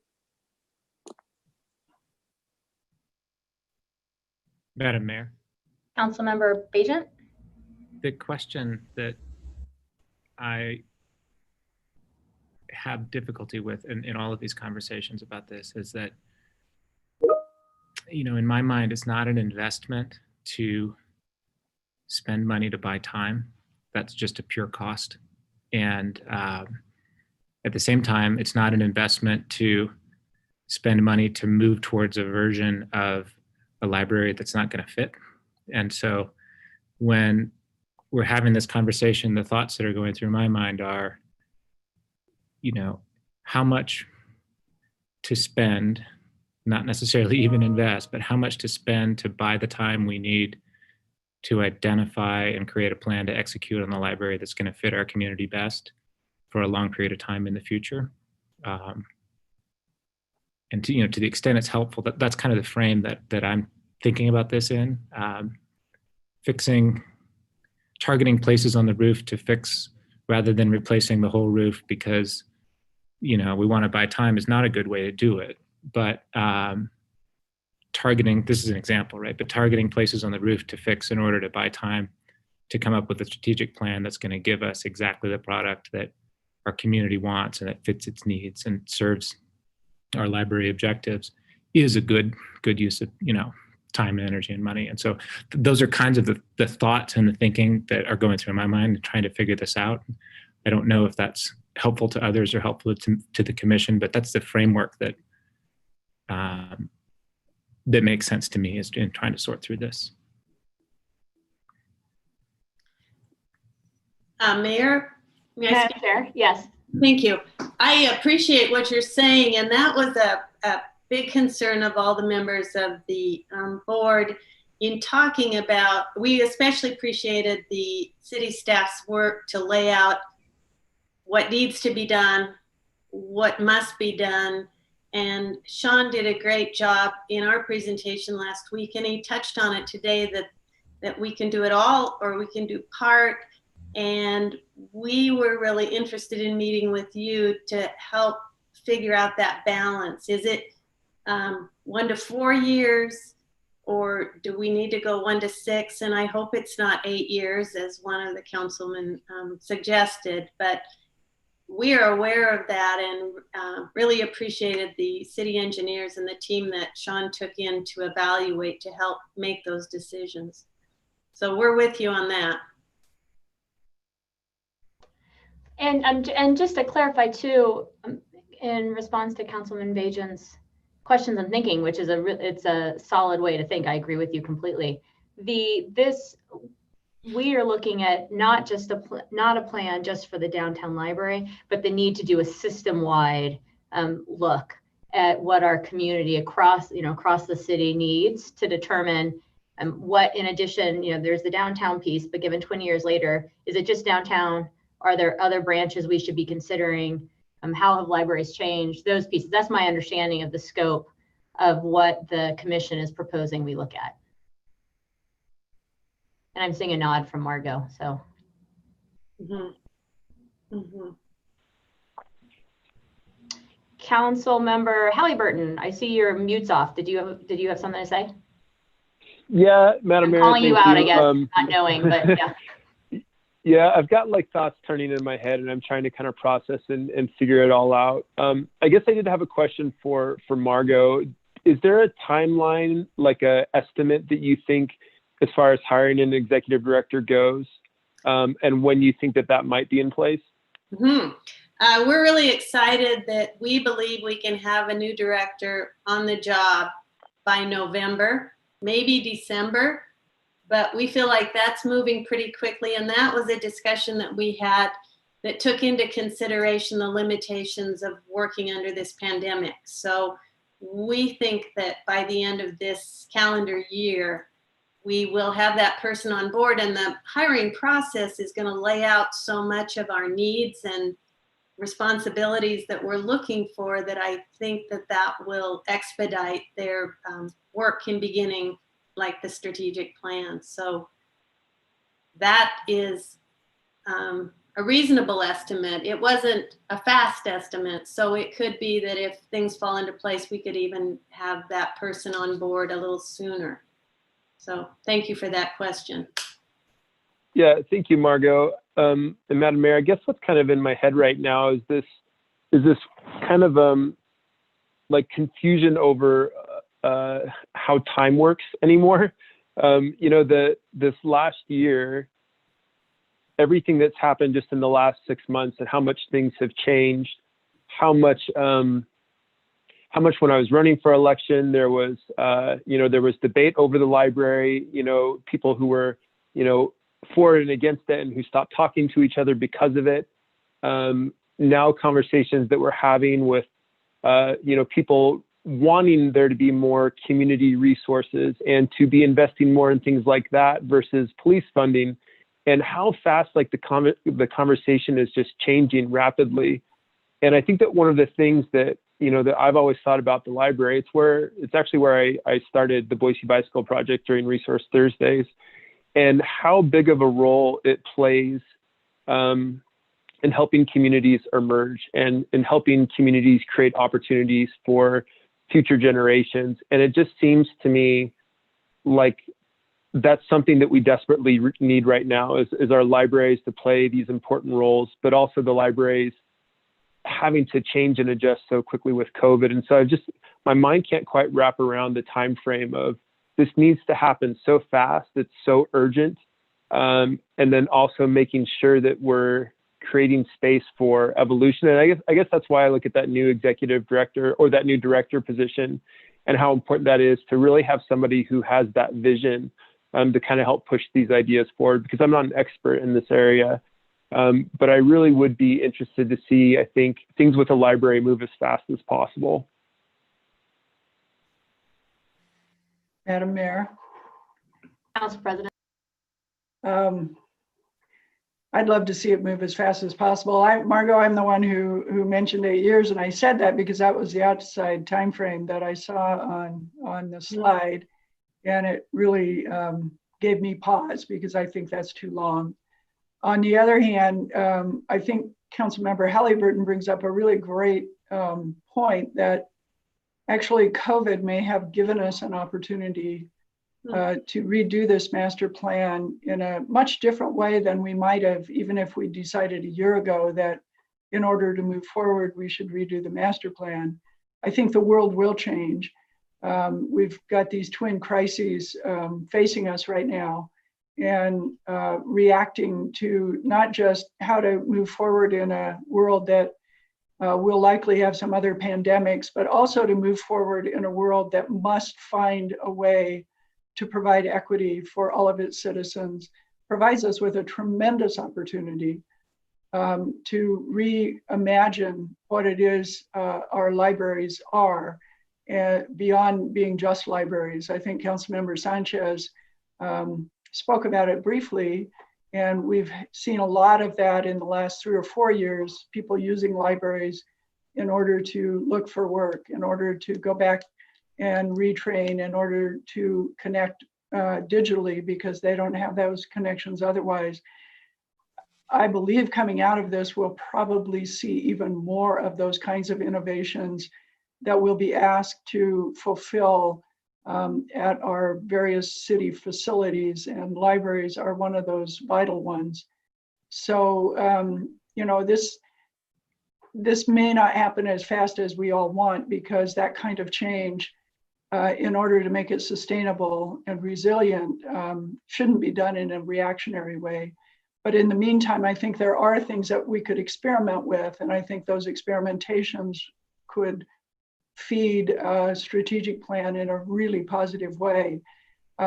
Madam Mayor, Councilmember Bajent? the question that I have difficulty with in all of these conversations about this is that, you know, in my mind, it's not an investment to spend money to buy time. That's just a pure cost. And at the same time, it's not an investment to spend money to move towards a version of a library that's not going to fit. And so when we're having this conversation, the thoughts that are going through my mind are, you know, how much to spend, not necessarily even invest, but how much to spend to buy the time we need to identify and create a plan to execute on the library that's going to fit our community best for a long period of time in the future. And to, you know, to the extent it's helpful, that's kind of the frame that I'm thinking about this in. Targeting places on the roof to fix rather than replacing the whole roof because, you know, we want to buy time is not a good way to do it. But targeting, this is an example, right? But targeting places on the roof to fix in order to buy time to come up with a strategic plan that's going to give us exactly the product that our community wants and that fits its needs and serves our library objectives is a good use of, you know, time and energy and money. And so those are kinds of the thoughts and the thinking that are going through my mind and trying to figure this out. I don't know if that's helpful to others or helpful to the commission, but that's the framework that that makes sense to me is in trying to sort through this. Mayor? May I Madam speak? Chair, yes. Thank you. I appreciate what you're saying, and that was a big concern of all the members of the board in talking about, we especially appreciated the city staff's work to lay out what needs to be done, what must be done. And Sean did a great job in our presentation last week, and he touched on it today that we can do it all or we can do part. And we were really interested in meeting with you to help figure out that balance. Is it 1 to 4 years, or do we need to go 1 to 6? And I hope it's not 8 years, as one of the councilmen suggested, but we are aware of that and really appreciated the city engineers and the team that Sean took in to evaluate to help make those decisions. So we're with you on that. And just to clarify too, in response to Councilman Bajent's questions and thinking, which is it's a solid way to think. I agree with you completely. We are looking at not just not a plan just for the downtown library, but the need to do a system-wide look at what our community across the city needs to determine what, in addition, there's the downtown piece, but given 20 years later, is it just downtown? Are there other branches we should be considering? How have libraries changed? Those pieces. That's my understanding of the scope of what the commission is proposing we look at. And I'm seeing a nod from Margot. So. Council Member Halliburton, I see your mute's off. Did you have something to say? Yeah, Madam Mayor. I'm calling you out, I guess, you. not knowing, but yeah. Yeah, I've got like thoughts turning in my head and I'm trying to kind of process and figure it all out. I guess I did have a question for Margot. Is there a timeline, like a estimate that you think as far as hiring an executive director goes, and when you think that might be in place? We're really excited that we believe we can have a new director on the job by November, maybe December. But we feel like that's moving pretty quickly. And that was a discussion that we had that took into consideration the limitations of working under this pandemic. So we think that by the end of this calendar year, we will have that person on board, and the hiring process is going to lay out so much of our needs and responsibilities that we're looking for that I think that will expedite their work in beginning like the strategic plan. So that is a reasonable estimate. It wasn't a fast estimate, so it could be that if things fall into place, we could even have that person on board a little sooner. So thank you for that question. Yeah, thank you, Margot. And Madam Mayor, I guess what's kind of in my head right now is this kind of like confusion over how time works anymore. This last year, everything that's happened just in the last 6 months and how much things have changed, how much when I was running for election, there was debate over the library, people who were, for and against it and who stopped talking to each other because of it. Now conversations that we're having with, people wanting there to be more community resources and to be investing more in things like that versus police funding, and how fast like the conversation is just changing rapidly. And I think that one of the things that that I've always thought about the library, it's actually where I started the Boise Bicycle Project during Resource Thursdays, and how big of a role it plays in helping communities emerge and in helping communities create opportunities for future generations. And it just seems to me like that's something that we desperately need right now is our libraries to play these important roles, but also the libraries having to change and adjust so quickly with COVID. And so my mind can't quite wrap around the time frame of this needs to happen so fast, it's so urgent. And then also making sure that we're creating space for evolution. And I guess that's why I look at that new executive director or that new director position and how important that is to really have somebody who has that vision to kind of help push these ideas forward, because I'm not an expert in this area. But I really would be interested to see, I think, things with the library move as fast as possible. Madam Mayor. Council President. I'd love to see it move as fast as possible. Margot, I'm the one who mentioned 8 years, and I said that because that was the outside time frame that I saw on the slide, and it really gave me pause because I think that's too long. On the other hand, I think Councilmember Halliburton brings up a really great point that actually COVID may have given us an opportunity to redo this master plan in a much different way than we might have, even if we decided a year ago that in order to move forward, we should redo the master plan. I think the world will change. We've got these twin crises facing us right now, and reacting to not just how to move forward in a world that will likely have some other pandemics, but also to move forward in a world that must find a way to provide equity for all of its citizens, provides us with a tremendous opportunity to reimagine what it is our libraries are, beyond being just libraries. I think Councilmember Sanchez spoke about it briefly, and we've seen a lot of that in the last 3 or 4 years, people using libraries in order to look for work, in order to go back and retrain, in order to connect digitally, because they don't have those connections otherwise. I believe coming out of this, we'll probably see even more of those kinds of innovations that we'll be asked to fulfill at our various city facilities, and libraries are one of those vital ones. So, you know, this may not happen as fast as we all want, because that kind of change, in order to make it sustainable and resilient, shouldn't be done in a reactionary way. But in the meantime, I think there are things that we could experiment with, and I think those experimentations could feed a strategic plan in a really positive way.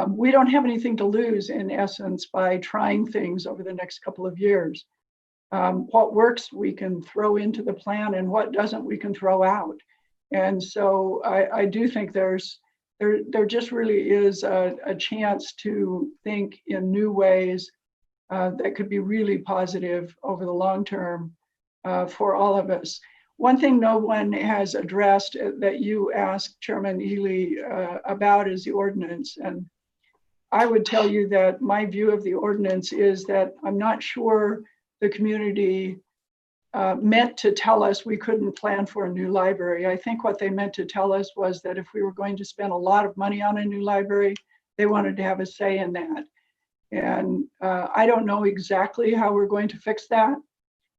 We don't have anything to lose, in essence, by trying things over the next couple of years. What works we can throw into the plan, and what doesn't we can throw out. And so I do think there just really is a chance to think in new ways that could be really positive over the long term for all of us. One thing no one has addressed that you asked Chairman Ely about is the ordinance. And I would tell you that my view of the ordinance is that I'm not sure the community meant to tell us we couldn't plan for a new library. I think what they meant to tell us was that if we were going to spend a lot of money on a new library, they wanted to have a say in that. And I don't know exactly how we're going to fix that.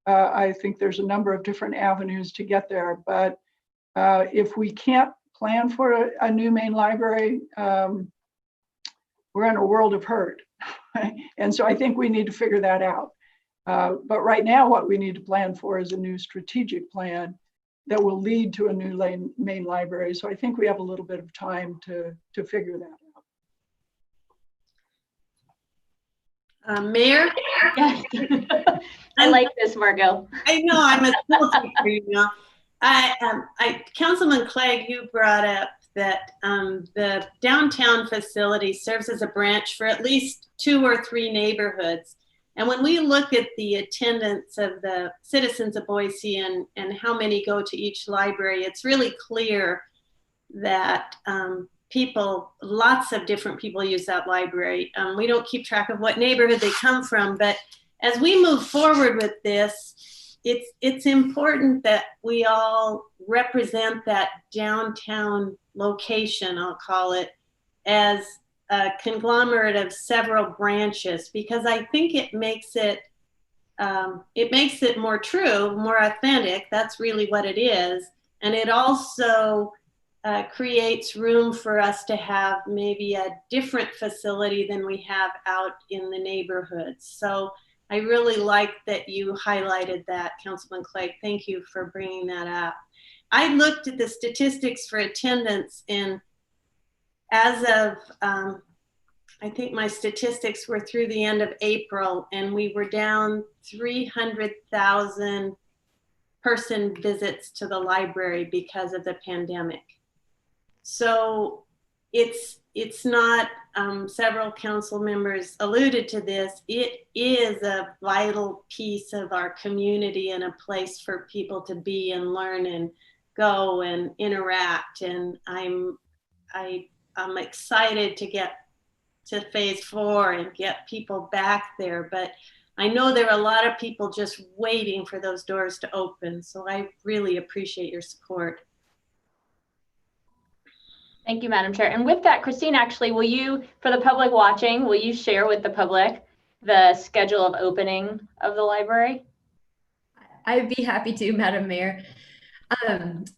I think there's a number of different avenues to get there, but if we can't plan for a new main library, we're in a world of hurt. And so I think we need to figure that out. But right now, what we need to plan for is a new strategic plan that will lead to a new main library. So I think we have a little bit of time to figure that out. Mayor? Yes. I like this, Margot. I know, I'm a school teacher, you know. Councilman Clegg, you brought up that the downtown facility serves as a branch for at least 2 or 3 neighborhoods. And when we look at the attendance of the citizens of Boise and how many go to each library, it's really clear that lots of different people use that library. We don't keep track of what neighborhood they come from, but as we move forward with this, it's important that we all represent that downtown location, I'll call it, as a conglomerate of several branches, because I think it makes it more true, more authentic. That's really what it is. And it also creates room for us to have maybe a different facility than we have out in the neighborhoods. So I really like that you highlighted that, Councilman Clegg. Thank you for bringing that up. I looked at the statistics for attendance, and as of, I think my statistics were through the end of April, and we were down 300,000 person visits to the library because of the pandemic. So it's not, several council members alluded to this, it is a vital piece of our community and a place for people to be and learn and go and interact. And I'm excited to get to phase 4 and get people back there. But I know there are a lot of people just waiting for those doors to open. So I really appreciate your support. Thank you, Madam Chair. And with that, Christine, actually, will you, for the public watching, will you share with the public the schedule of opening of the library? I'd be happy to, Madam Mayor. And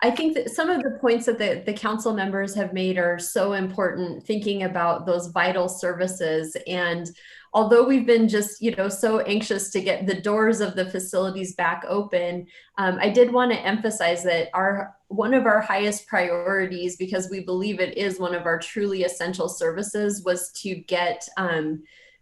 I think that some of the points that the council members have made are so important, thinking about those vital services. And although we've been just, so anxious to get the doors of the facilities back open, I did want to emphasize that one of our highest priorities, because we believe it is one of our truly essential services, was to get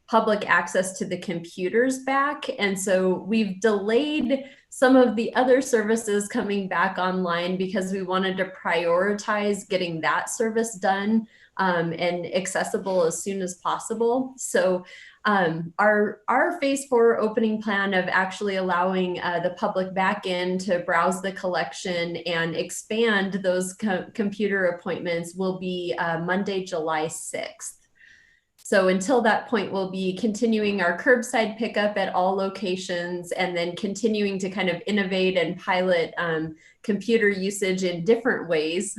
public access to the computers back. And so we've delayed some of the other services coming back online because we wanted to prioritize getting that service done and accessible as soon as possible. So our phase 4 opening plan of actually allowing the public back in to browse the collection and expand those computer appointments will be Monday, July 6th. So until that point, we'll be continuing our curbside pickup at all locations and then continuing to kind of innovate and pilot computer usage in different ways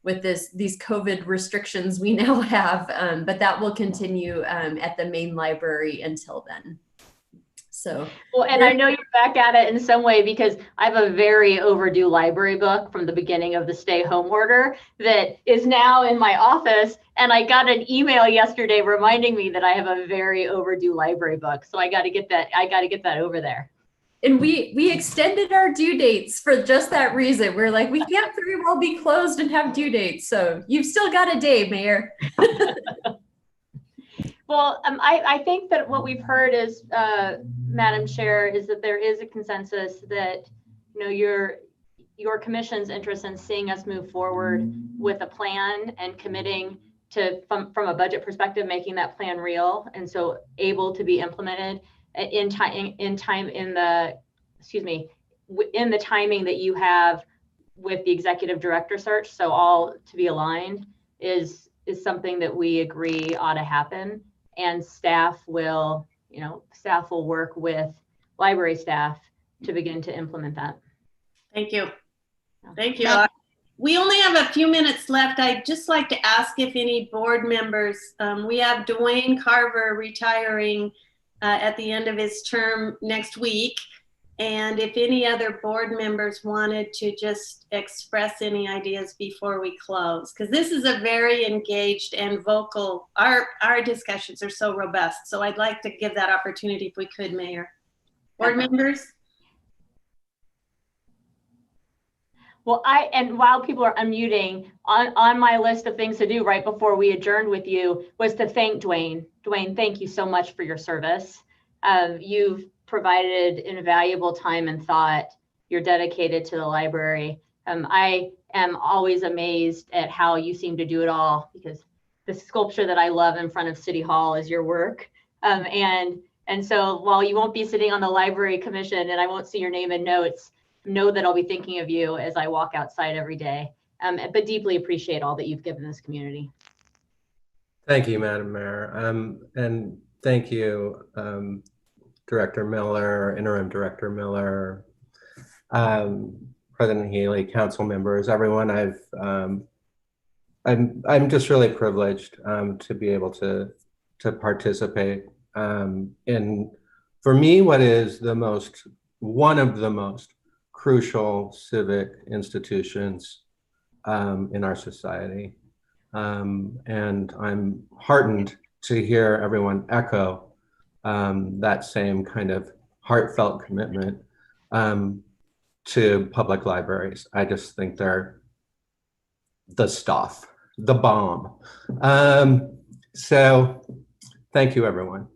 with these COVID restrictions we now have, but that will continue at the main library until then. So, well, and I know you're back at it in some way because I have a very overdue library book from the beginning of the stay home order that is now in my office. And I got an email yesterday reminding me that I have a very overdue library book. So I got to get that. I got to get that over there. And we extended our due dates for just that reason. We're like, we can't very well be closed and have due dates. So you've still got a day, Mayor. Well, I think that what we've heard is, Madam Chair, is that there is a consensus that, you know, your commission's interest in seeing us move forward with a plan and committing to, from a budget perspective, making that plan real and so able to be implemented in the timing that you have with the executive director search. So all to be aligned is something that we agree ought to happen. And staff will work with library staff to begin to implement that. Thank you. Thank you. We only have a few minutes left. I'd just like to ask if any board members, we have Dwayne Carver retiring at the end of his term next week. And if any other board members wanted to just express any ideas before we close, because this is a very engaged and vocal, our discussions are so robust. So I'd like to give that opportunity if we could, Mayor. Board members? Well, while people are unmuting, on my list of things to do right before we adjourned with you was to thank Dwayne. Dwayne, thank you so much for your service. You've provided invaluable time and thought. You're dedicated to the library. I am always amazed at how you seem to do it all, because the sculpture that I love in front of City Hall is your work. And so while you won't be sitting on the library commission and I won't see your name in notes, know that I'll be thinking of you as I walk outside every day, but deeply appreciate all that you've given this community. Thank you, Madam Mayor. And thank you, Director Miller, Interim Director Miller, President Healy, council members, everyone. I'm just really privileged to be able to participate in, for me, what is one of the most crucial civic institutions in our society. And I'm heartened to hear everyone echo that same kind of heartfelt commitment to public libraries. I just think they're the stuff, the bomb. So thank you, everyone.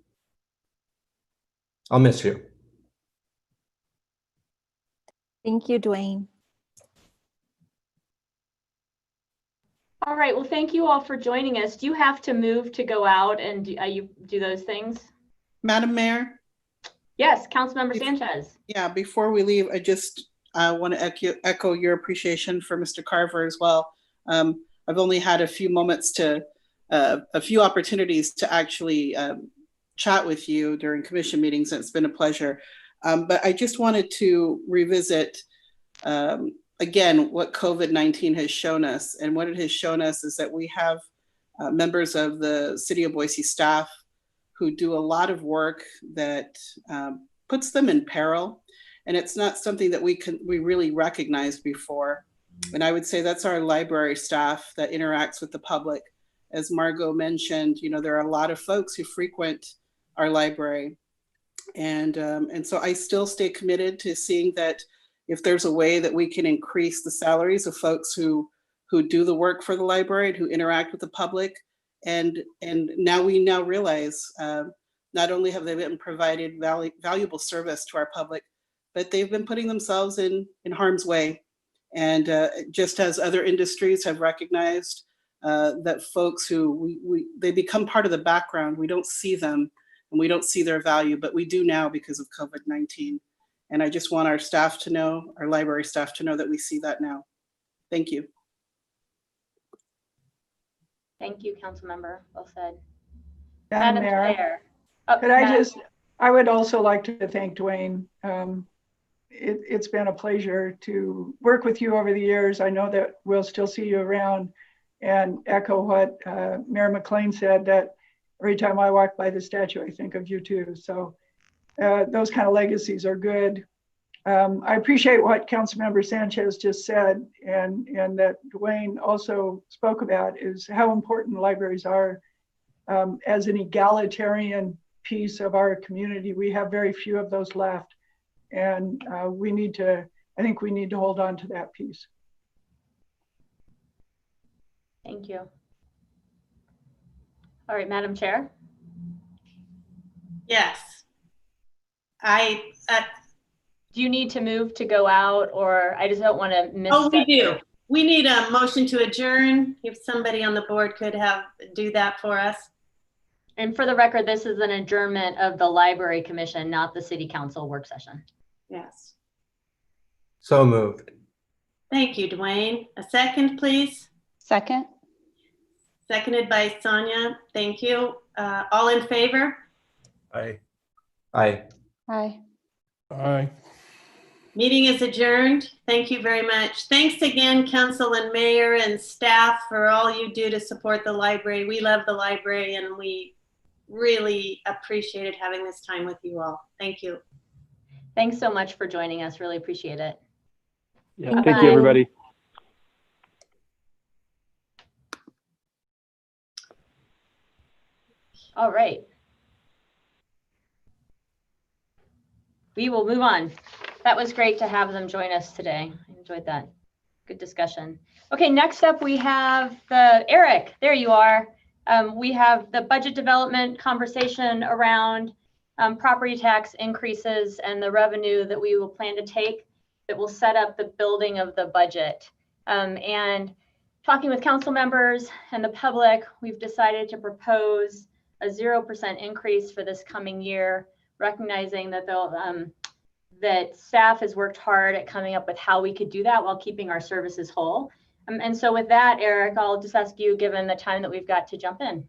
I'll miss you. Thank you, Dwayne. All right, well, thank you all for joining us. Do you have to move to go out and you do those things? Madam Mayor? Yes, Councilmember Sanchez. Yeah, before we leave, I just want to echo your appreciation for Mr. Carver as well. I've only had a few moments a few opportunities to actually chat with you during commission meetings, and it's been a pleasure. But I just wanted to revisit, again, what COVID-19 has shown us. And what it has shown us is that we have members of the City of Boise staff who do a lot of work that puts them in peril. And it's not something that we really recognized before. And I would say that's our library staff that interacts with the public. As Margot mentioned, there are a lot of folks who frequent our library. And so I still stay committed to seeing that if there's a way that we can increase the salaries of folks who do the work for the library and who interact with the public. And now we realize not only have they been provided valuable service to our public, but they've been putting themselves in harm's way. And just as other industries have recognized that folks who they become part of the background. We don't see them and we don't see their value, but we do now because of COVID-19. And I just want our staff to know, our library staff to know that we see that now. Thank you. Thank you, Councilmember. Well said. Madam Madam Mayor, Chair. Oh, could I would also like to thank Dwayne. It's been a pleasure to work with you over the years. I know that we'll still see you around, and echo what Mayor McLean said, that every time I walk by the statue, I think of you too. So those kind of legacies are good. I appreciate what Councilmember Sanchez just said, and that Dwayne also spoke about, is how important libraries are as an egalitarian piece of our community. We have very few of those left, and I think we need to hold on to that piece. Thank you. All right, Madam Chair. Yes. Do you need to move to go out, or I just don't want to miss? Oh, we do. We need a motion to adjourn. If somebody on the board could do that for us. And for the record, this is an adjournment of the Library Commission, not the City Council work session. Yes. So moved. Thank you, Dwayne. A second, please. Second. Seconded by Sonia. Thank you. All in favor? Aye. Aye. Aye. Aye. Meeting is adjourned. Thank you very much. Thanks again, Council and Mayor and staff, for all you do to support the library. We love the library and we really appreciated having this time with you all. Thank you. Thanks so much for joining us. Really appreciate it. Yeah, thank you, everybody. All right. We will move on. That was great to have them join us today. I enjoyed that. Good discussion. Okay, next up we have Eric. There you are. We have the budget development conversation around property tax increases and the revenue that we will plan to take that will set up the building of the budget. And talking with council members and the public, we've decided to propose a 0% increase for this coming year, recognizing that that staff has worked hard at coming up with how we could do that while keeping our services whole. And so with that, Eric, I'll just ask you, given the time that we've got, to jump in.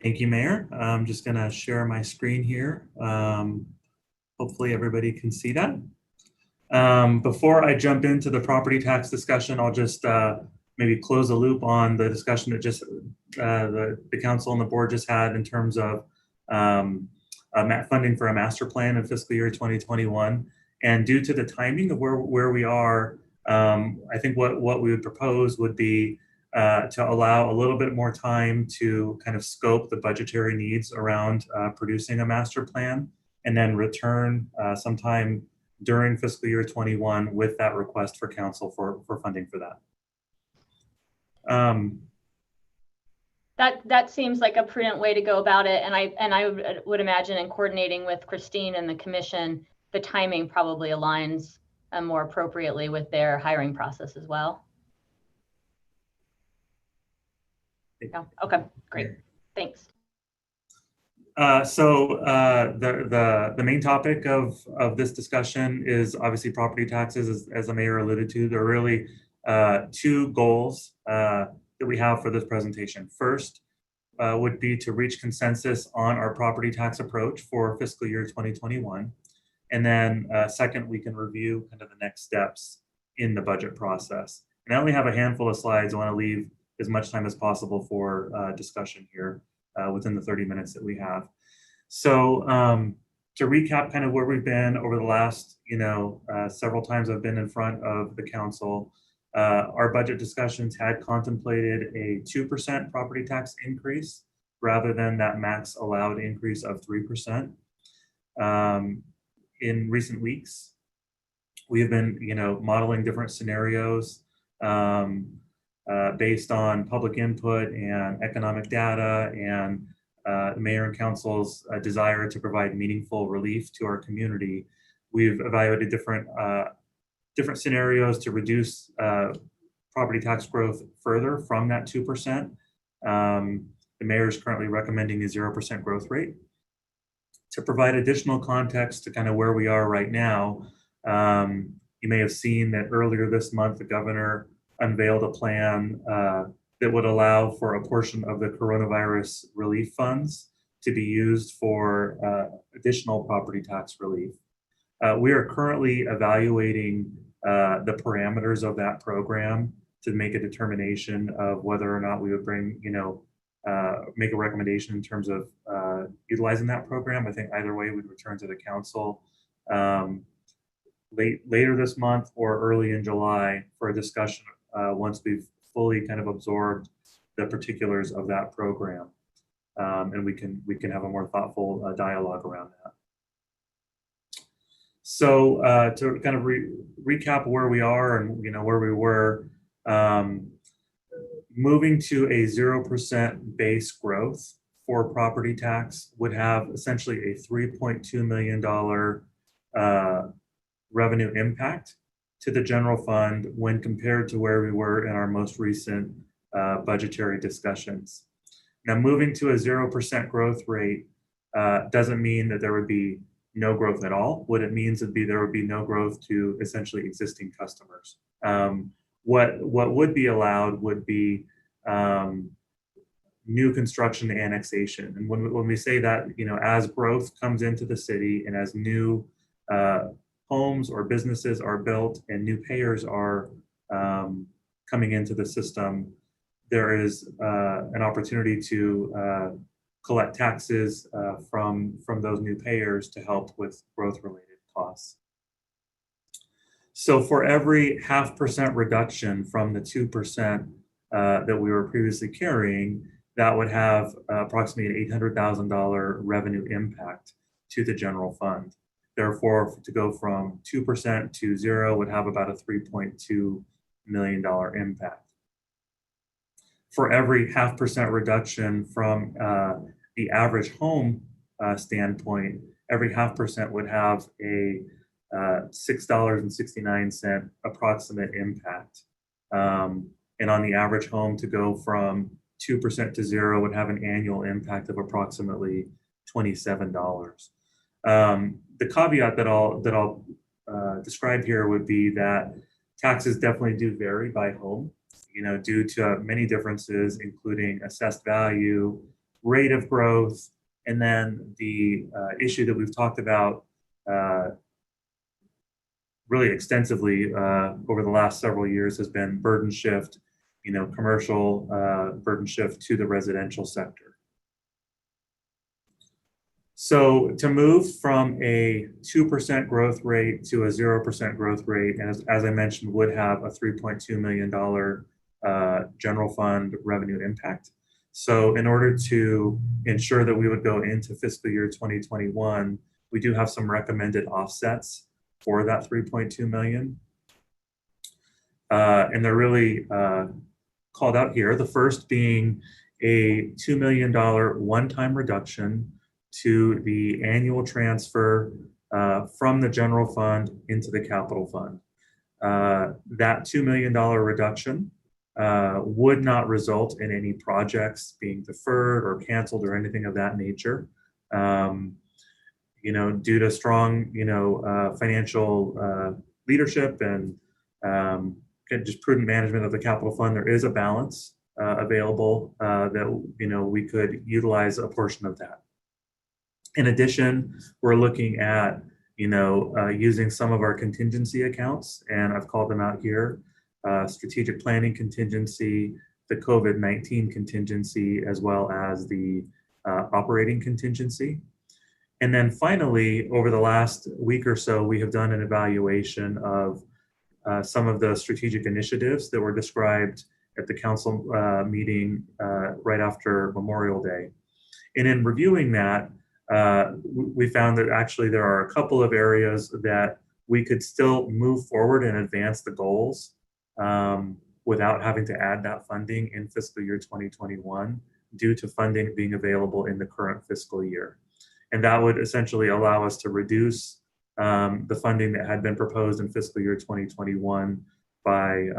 Thank you, Mayor. I'm just going to share my screen here. Hopefully everybody can see that. Before I jump into the property tax discussion, I'll just maybe close the loop on the discussion that just the council and the board just had in terms of funding for a master plan in fiscal year 2021. And due to the timing of where we are, I think what we would propose would be to allow a little bit more time to kind of scope the budgetary needs around producing a master plan, and then return sometime during fiscal year 21 with that request for council for funding for that. That seems like a prudent way to go about it, and I would imagine, in coordinating with Christine and the commission, the timing probably aligns more appropriately with their hiring process as well. Yeah. Okay, great. Thanks. So the main topic of this discussion is obviously property taxes, as the mayor alluded to. There are really two goals that we have for this presentation. First would be to reach consensus on our property tax approach for fiscal year 2021. And then second, we can review kind of the next steps in the budget process. And I only have a handful of slides. I want to leave as much time as possible for discussion here within the 30 minutes that we have. So to recap kind of where we've been over the last, several times I've been in front of the council, our budget discussions had contemplated a 2% property tax increase rather than that max allowed increase of 3%. In recent weeks, we have been, modeling different scenarios based on public input and economic data and the mayor and council's desire to provide meaningful relief to our community. We've evaluated different scenarios to reduce property tax growth further from that 2%. The mayor is currently recommending a 0% growth rate. To provide additional context to kind of where we are right now, you may have seen that earlier this month, the governor unveiled a plan that would allow for a portion of the coronavirus relief funds to be used for additional property tax relief. We are currently evaluating the parameters of that program to make a determination of whether or not we would bring, make a recommendation in terms of utilizing that program. I think either way we'd return to the council later this month or early in July for a discussion once we've fully kind of absorbed the particulars of that program. And we can have a more thoughtful dialogue around that. So to kind of recap where we are and where we were, moving to a 0% base growth for property tax would have essentially a $3.2 million revenue impact to the general fund when compared to where we were in our most recent budgetary discussions. Now, moving to a 0% growth rate doesn't mean that there would be no growth at all. What it means would be there would be no growth to essentially existing customers. What would be allowed would be new construction annexation. And when we say that, as growth comes into the city and as new homes or businesses are built and new payers are coming into the system, there is an opportunity to collect taxes from those new payers to help with growth-related costs. So for every 0.5% reduction from the 2% that we were previously carrying, that would have approximately an $800,000 revenue impact to the general fund. Therefore, to go from 2% to 0 would have about a $3.2 million impact. For every 0.5% reduction from the average home standpoint, every 0.5% would have a $6.69 approximate impact. And on the average home, to go from 2% to 0 would have an annual impact of approximately $27. The caveat that I'll describe here would be that taxes definitely do vary by home, due to many differences, including assessed value, rate of growth, and then the issue that we've talked about really extensively over the last several years has been burden shift, commercial burden shift to the residential sector. So to move from a 2% growth rate to a 0% growth rate, as I mentioned, would have a $3.2 million general fund revenue impact. So in order to ensure that we would go into fiscal year 2021, we do have some recommended offsets for that 3.2 million. And they're really called out here. The first being a $2 million one-time reduction to the annual transfer from the general fund into the capital fund. That $2 million reduction would not result in any projects being deferred or canceled or anything of that nature. Due to strong, financial leadership and just prudent management of the capital fund, there is a balance available that, we could utilize a portion of that. In addition, we're looking at, using some of our contingency accounts, and I've called them out here, strategic planning contingency, the COVID-19 contingency, as well as the operating contingency. And then finally, over the last week or so, we have done an evaluation of some of the strategic initiatives that were described at the council meeting right after Memorial Day. And in reviewing that, we found that actually there are a couple of areas that we could still move forward and advance the goals without having to add that funding in fiscal year 2021 due to funding being available in the current fiscal year. And that would essentially allow us to reduce the funding that had been proposed in fiscal year 2021 by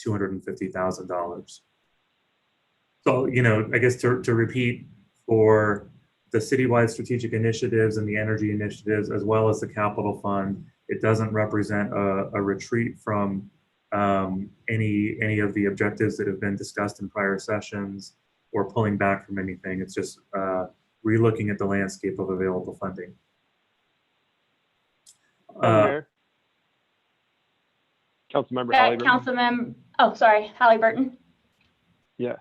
$250,000. So, I guess to repeat, for the citywide strategic initiatives and the energy initiatives, as well as the capital fund, it doesn't represent a retreat from any of the objectives that have been discussed in prior sessions or pulling back from anything. It's just relooking at the landscape of available funding. Mayor. Councilmember Halliburton. Oh, sorry, Halliburton. Yeah.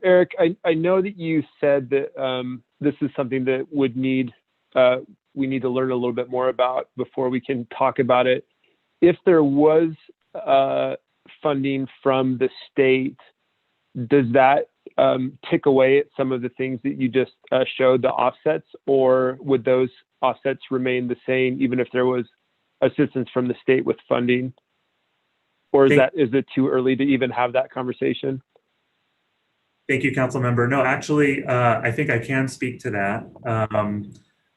Eric, I know that you said that this is something that we need to learn a little bit more about before we can talk about it. If there was funding from the state, does that tick away at some of the things that you just showed, the offsets, or would those offsets remain the same even if there was assistance from the state with funding? Or is it too early to even have that conversation? Thank you, council member. No, actually, I think I can speak to that.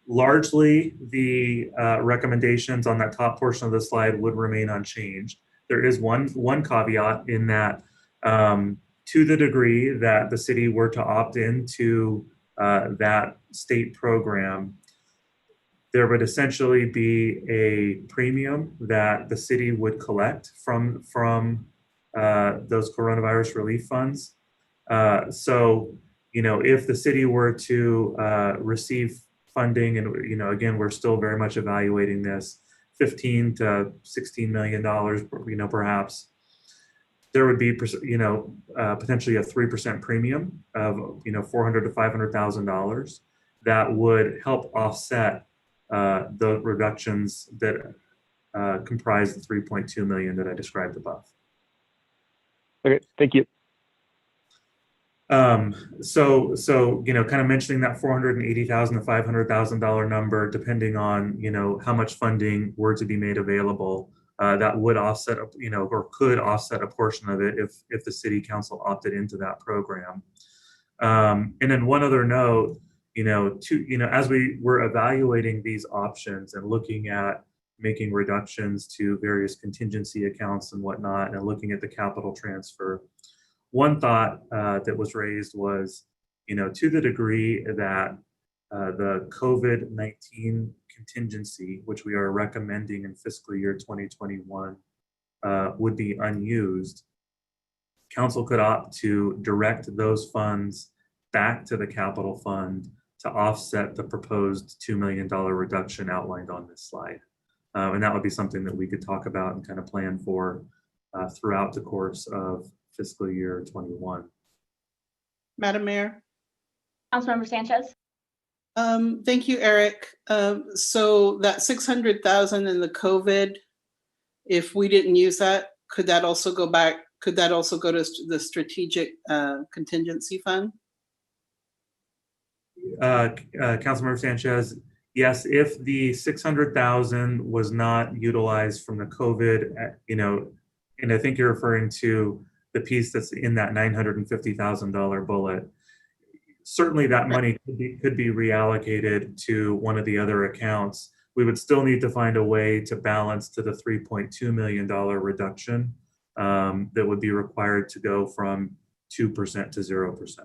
Largely, the recommendations on that top portion of the slide would remain unchanged. There is one caveat in that, to the degree that the city were to opt into that state program, there would essentially be a premium that the city would collect from those coronavirus relief funds. So, if the city were to receive funding, and again, we're still very much evaluating this, $15 to $16 million, perhaps, there would be, potentially a 3% premium of, $400,000 to $500,000 that would help offset the reductions that comprise the 3.2 million that I described above. Okay, thank you. So kind of mentioning that $480,000 to $500,000 number, depending on how much funding were to be made available, that would offset, or could offset a portion of it if the city council opted into that program. And then one other note, as we were evaluating these options and looking at making reductions to various contingency accounts and whatnot, and looking at the capital transfer, one thought that was raised was, to the degree that the COVID-19 contingency, which we are recommending in fiscal year 2021, would be unused, council could opt to direct those funds back to the capital fund to offset the proposed $2 million reduction outlined on this slide. And that would be something that we could talk about and kind of plan for throughout the course of fiscal year 21. Madam Mayor. Councilmember Sanchez. Thank you, Eric. So that 600,000 in the COVID, if we didn't use that, could that also go back? Could that also go to the strategic contingency fund? Councilmember Sanchez, yes, if the 600,000 was not utilized from the COVID, and I think you're referring to the piece that's in that $950,000 bullet, certainly that money could be reallocated to one of the other accounts. We would still need to find a way to balance to the $3.2 million reduction that would be required to go from 2% to 0%.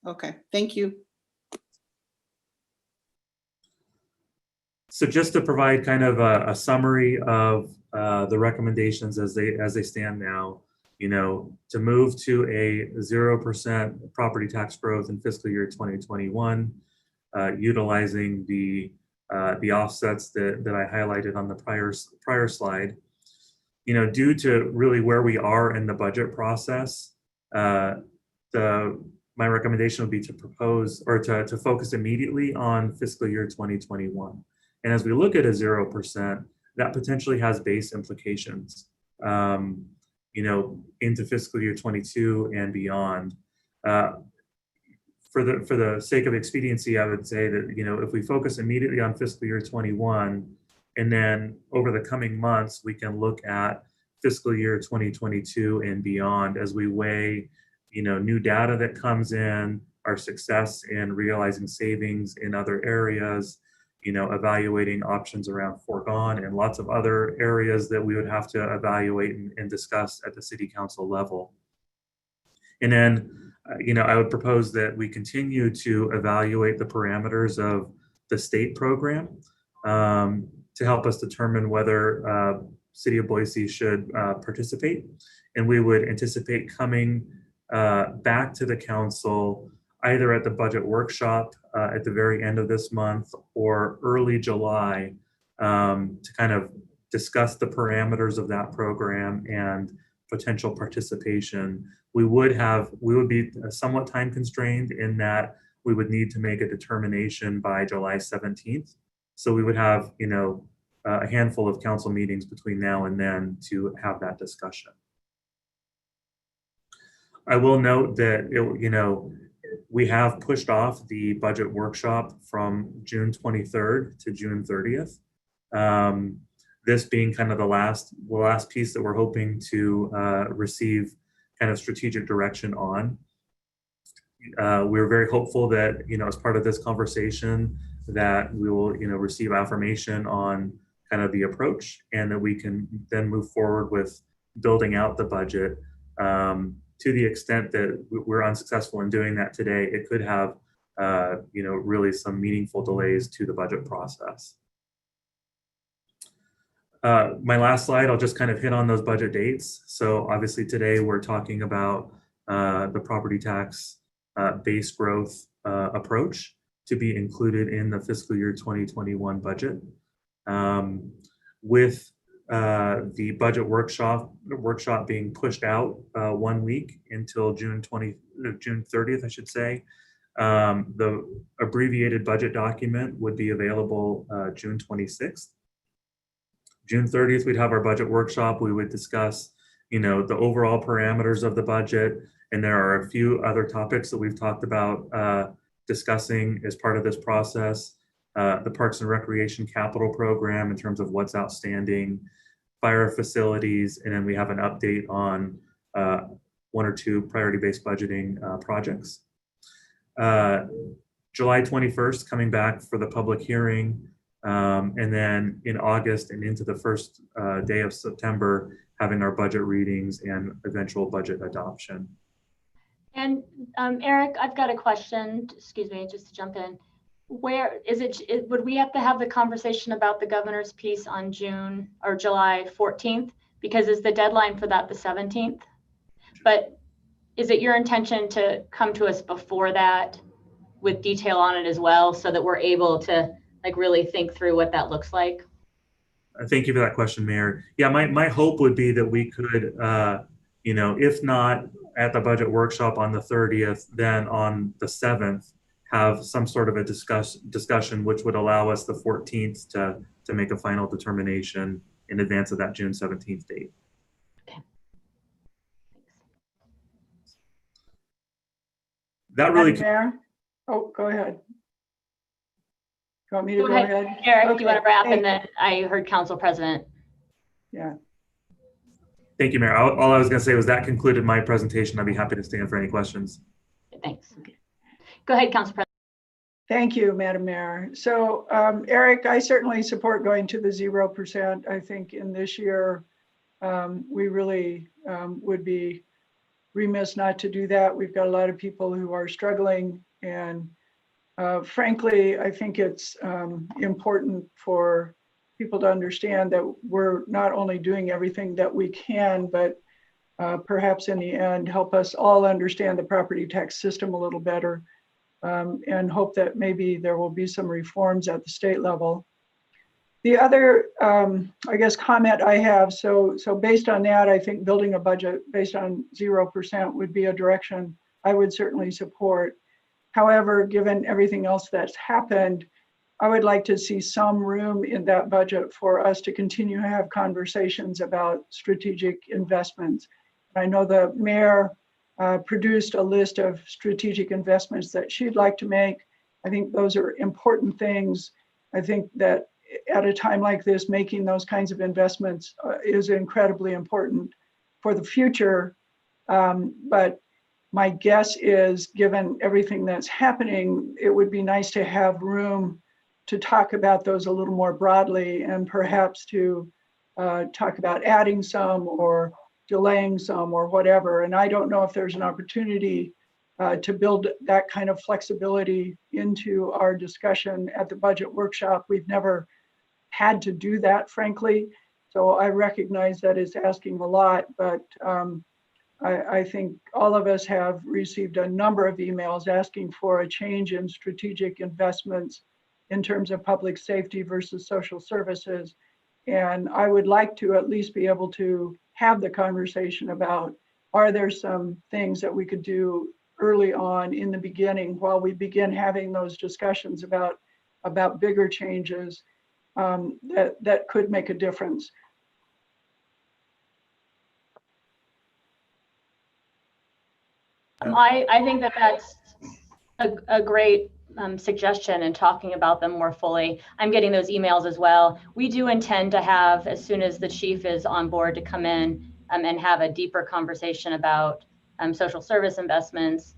Okay, thank you. So just to provide kind of a summary of the recommendations as they stand now, to move to a 0% property tax growth in fiscal year 2021, utilizing the offsets that I highlighted on the prior slide. Due to really where we are in the budget process, my recommendation would be to propose or to focus immediately on fiscal year 2021. And as we look at a 0%, that potentially has base implications, into fiscal year 22 and beyond. For the sake of expediency, I would say that, if we focus immediately on fiscal year 21, and then over the coming months, we can look at fiscal year 2022 and beyond as we weigh, new data that comes in, our success in realizing savings in other areas, evaluating options around foregone and lots of other areas that we would have to evaluate and discuss at the city council level. And then, I would propose that we continue to evaluate the parameters of the state program to help us determine whether City of Boise should participate. And we would anticipate coming back to the council either at the budget workshop at the very end of this month or early July to kind of discuss the parameters of that program and potential participation. We would be somewhat time constrained in that we would need to make a determination by July 17th. So we would have, a handful of council meetings between now and then to have that discussion. I will note that, we have pushed off the budget workshop from June 23rd to June 30th. This being kind of the last piece that we're hoping to receive kind of strategic direction on. We're very hopeful that, as part of this conversation, that we will, receive affirmation on kind of the approach, and that we can then move forward with building out the budget. To the extent that we're unsuccessful in doing that today, it could have, really some meaningful delays to the budget process. My last slide, I'll just kind of hit on those budget dates. So obviously today we're talking about the property tax base growth approach to be included in the fiscal year 2021 budget. With the budget workshop being pushed out 1 week until June 30th, I should say. The abbreviated budget document would be available June 26th. June 30th, we'd have our budget workshop. We would discuss, the overall parameters of the budget. And there are a few other topics that we've talked about discussing as part of this process. The Parks and Recreation Capital Program in terms of what's outstanding, fire facilities, and then we have an update on 1 or 2 priority-based budgeting projects. July 21st, coming back for the public hearing, and then in August and into the first day of September, having our budget readings and eventual budget adoption. And Eric, I've got a question, excuse me, just to jump in. Where is it, would we have to have the conversation about the governor's piece on June or July 14th? Because is the deadline for that the 17th? But is it your intention to come to us before that with detail on it as well, so that we're able to really think through what that looks like? Thank you for that question, Mayor. Yeah, my hope would be that we could, if not at the budget workshop on the 30th, then on the 7th, have some sort of a discussion which would allow us the 14th to make a final determination in advance of that June 17th date. Okay. That really. Mayor? Oh, go ahead. You want me to go ahead? Eric, Okay. do you want to wrap? And then I heard Council President. Yeah. Thank you, Mayor. All I was going to say was that concluded my presentation. I'd be happy to stand for any questions. Thanks. Okay. Go ahead, Council President. Thank you, Madam Mayor. So, Eric, I certainly support going to the 0%. I think in this year, we really would be remiss not to do that. We've got a lot of people who are struggling, and frankly, I think it's important for people to understand that we're not only doing everything that we can, but perhaps in the end, help us all understand the property tax system a little better. And hope that maybe there will be some reforms at the state level. The other, I guess, comment I have, so based on that, I think building a budget based on 0% would be a direction I would certainly support. However, given everything else that's happened, I would like to see some room in that budget for us to continue to have conversations about strategic investments. I know the mayor produced a list of strategic investments that she'd like to make. I think those are important things. I think that at a time like this, making those kinds of investments is incredibly important for the future. But my guess is, given everything that's happening, it would be nice to have room talk about those a little more broadly and perhaps to talk about adding some or delaying some or whatever. And I don't know if there's an opportunity to build that kind of flexibility into our discussion at the budget workshop. We've never had to do that, frankly. So I recognize that it's asking a lot, but I think all of us have received a number of emails asking for a change in strategic investments in terms of public safety versus social services. And I would like to at least be able to have the conversation about, are there some things that we could do early on in the beginning while we begin having those discussions about bigger changes that could make a difference. I think that that's a great suggestion in talking about them more fully. I'm getting those emails as well. We do intend to have, as soon as the chief is on board, to come in and have a deeper conversation about social service investments,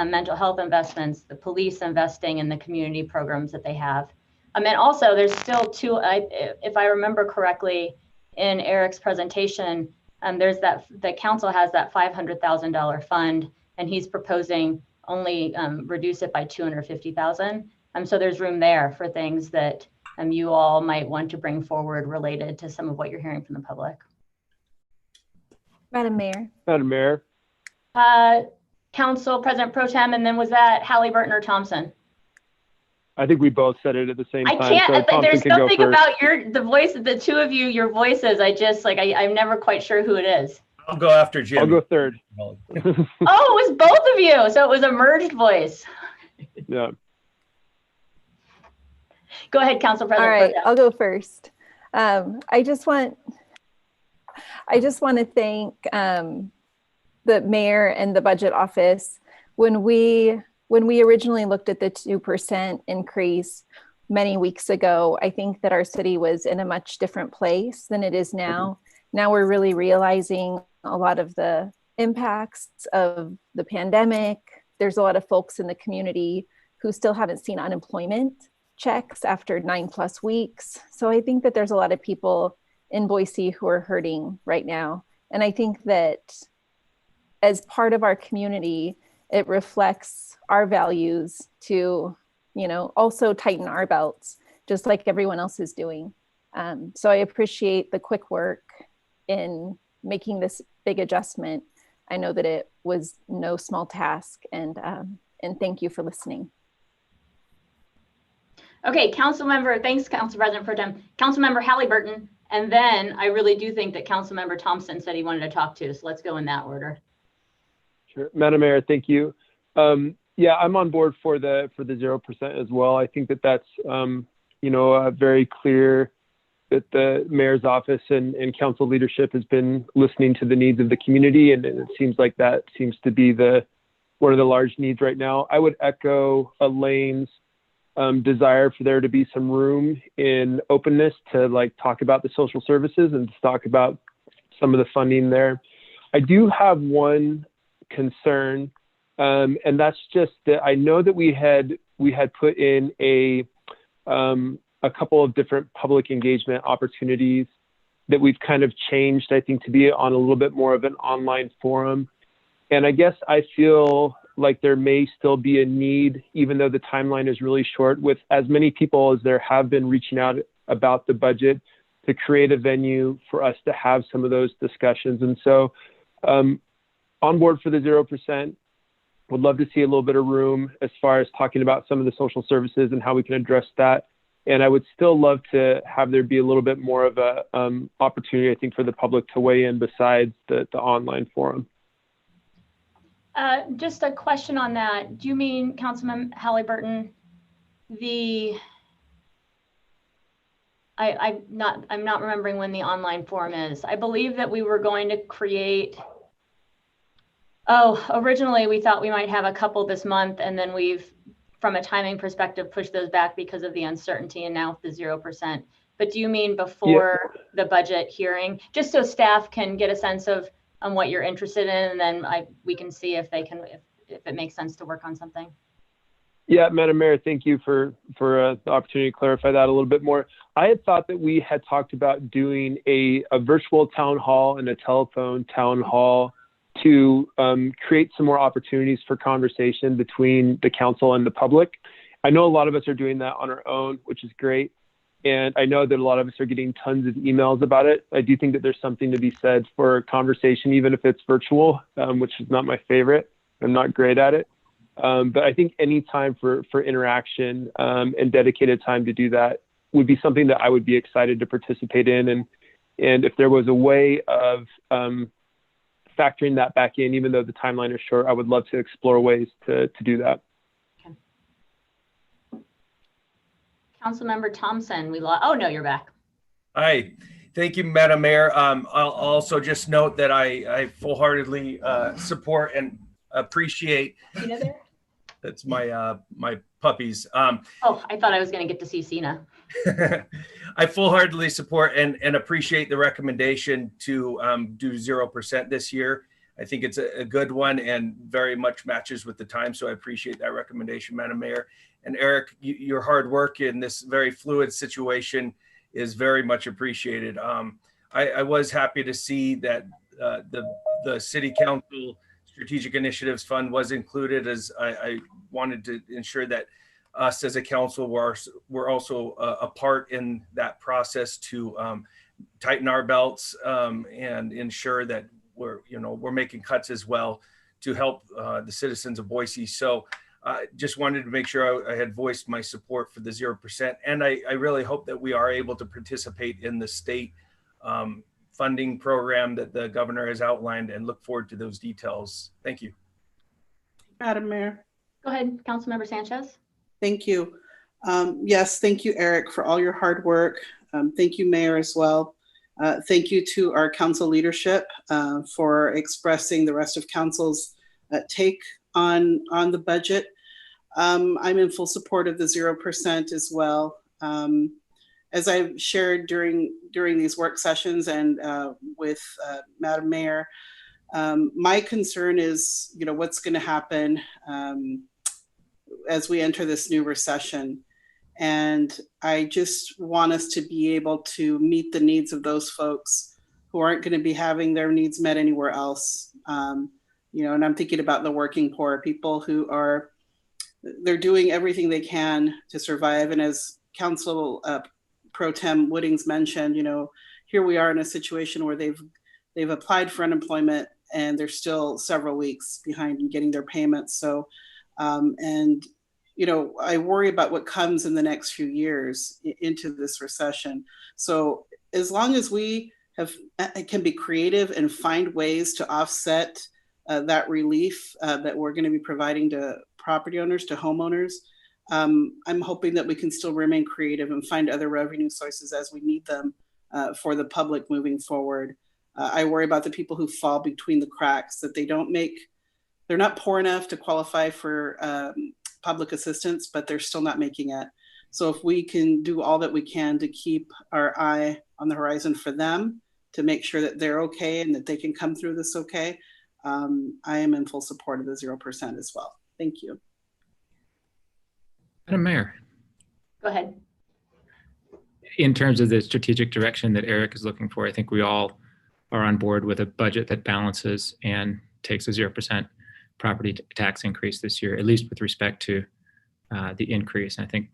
mental health investments, the police investing in the community programs that they have. And also there's still two, if I remember correctly, in Eric's presentation, there's that, the council has that $500,000 fund, and he's proposing only reduce it by 250,000. So there's room there for things that you all might want to bring forward related to some of what you're hearing from the public. Madam Mayor. Madam Mayor. Council President Pro Tem, and then was that Halliburton or Thompson? I think we both said it at the same time. I can't, so there's something about the voice, the two of you, your voices, I just like, I'm never quite sure who it is. I'll go after Jim. I'll go third. Oh, it was both of you. So it was a merged voice. Yeah. Go ahead, Council President. All right, I'll go first. I just want to thank the mayor and the budget office. When we originally looked at the 2% increase many weeks ago, I think that our city was in a much different place than it is now. Now we're really realizing a lot of the impacts of the pandemic. There's a lot of folks in the community who still haven't seen unemployment checks after 9+ weeks. So I think that there's a lot of people in Boise who are hurting right now. And I think that as part of our community, it reflects our values to, also tighten our belts, just like everyone else is doing. So I appreciate the quick work in making this big adjustment. I know that it was no small task, and thank you for listening. Okay, thanks, Council President Pro Tem. Councilmember Halliburton, and then I really do think that Councilmember Thompson said he wanted to talk to, so let's go in that order. Sure, Madam Mayor, thank you. Yeah, I'm on board for the 0% as well. I think that that's very clear that the mayor's office and council leadership has been listening to the needs of the community, and it seems like that seems to be one of the large needs right now. I would echo Elaine's desire for there to be some room in openness to talk about the social services and to talk about some of the funding there. I do have one concern, and that's just that I know that we had put in a couple of different public engagement opportunities that we've kind of changed, I think, to be on a little bit more of an online forum. And I guess I feel like there may still be a need, even though the timeline is really short, with as many people as there have been reaching out about the budget, to create a venue for us to have some of those discussions. And so on board for the 0%, would love to see a little bit of room as far as talking about some of the social services and how we can address that. And I would still love to have there be a little bit more of a opportunity, I think, for the public to weigh in besides the online forum. Just a question on that. Do you mean, Councilman Halliburton, I'm not remembering when the online forum is. I believe that we were going to create, originally we thought we might have a couple this month, and then we've, from a timing perspective, pushed those back because of the uncertainty, and now with the 0%. But do you mean before the budget hearing, just so staff can get a sense of what you're interested in, and then we can see if it makes sense to work on something? Yeah, Madam Mayor, thank you for the opportunity to clarify that a little bit more. I had thought that we had talked about doing a virtual town hall and a telephone town hall to create some more opportunities for conversation between the council and the public. I know a lot of us are doing that on our own, which is great. And I know that a lot of us are getting tons of emails about it. I do think that there's something to be said for conversation, even if it's virtual, which is not my favorite. I'm not great at it. But I think any time for interaction and dedicated time to do that would be something that I would be excited to participate in. And if there was a way of factoring that back in, even though the timeline is short, I would love to explore ways to do that. Okay. Councilmember Thompson, oh no, you're back. Hi, thank you, Madam Mayor. I'll also just note that I full-heartedly support and appreciate. Sina there? That's my my puppies. Oh, I thought I was going to get to see Sina. I full-heartedly support and appreciate the recommendation to do 0% this year. I think it's a good one and very much matches with the time. So I appreciate that recommendation, Madam Mayor. And Eric, your hard work in this very fluid situation is very much appreciated. I was happy to see that the City Council Strategic Initiatives Fund was included, as I wanted to ensure that us as a council were also a part in that process to tighten our belts and ensure that we're making cuts as well to help the citizens of Boise. So just wanted to make sure I had voiced my support for the 0%. And I really hope that we are able to participate in the state funding program that the governor has outlined, and look forward to those details. Thank you. Madam Mayor. Go ahead, Councilmember Sanchez. Thank you. Yes, thank you, Eric, for all your hard work. Thank you, Mayor, as well. Thank you to our council leadership for expressing the rest of council's take on the budget. I'm in full support of the 0% as well. As I've shared during these work sessions and with Madam Mayor, my concern is, what's going to happen as we enter this new recession. And I just want us to be able to meet the needs of those folks who aren't going to be having their needs met anywhere else. And I'm thinking about the working poor, people who they're doing everything they can to survive. And as Council Pro Tem Woodings mentioned, here we are in a situation where they've applied for unemployment and they're still several weeks behind in getting their payments. So, I worry about what comes in the next few years into this recession. So as long as we can be creative and find ways to offset that relief that we're going to be providing to property owners, to homeowners, I'm hoping that we can still remain creative and find other revenue sources as we need them for the public moving forward. I worry about the people who fall between the cracks, that they're not poor enough to qualify for public assistance, but they're still not making it. So if we can do all that we can to keep our eye on the horizon for them, to make sure that they're okay and that they can come through this okay, I am in full support of the 0% as well. Thank you. Madam Mayor. Go ahead. In terms of the strategic direction that Eric is looking for, I think we all are on board with a budget that balances and takes a 0% property tax increase this year, at least with respect to the increase. And I think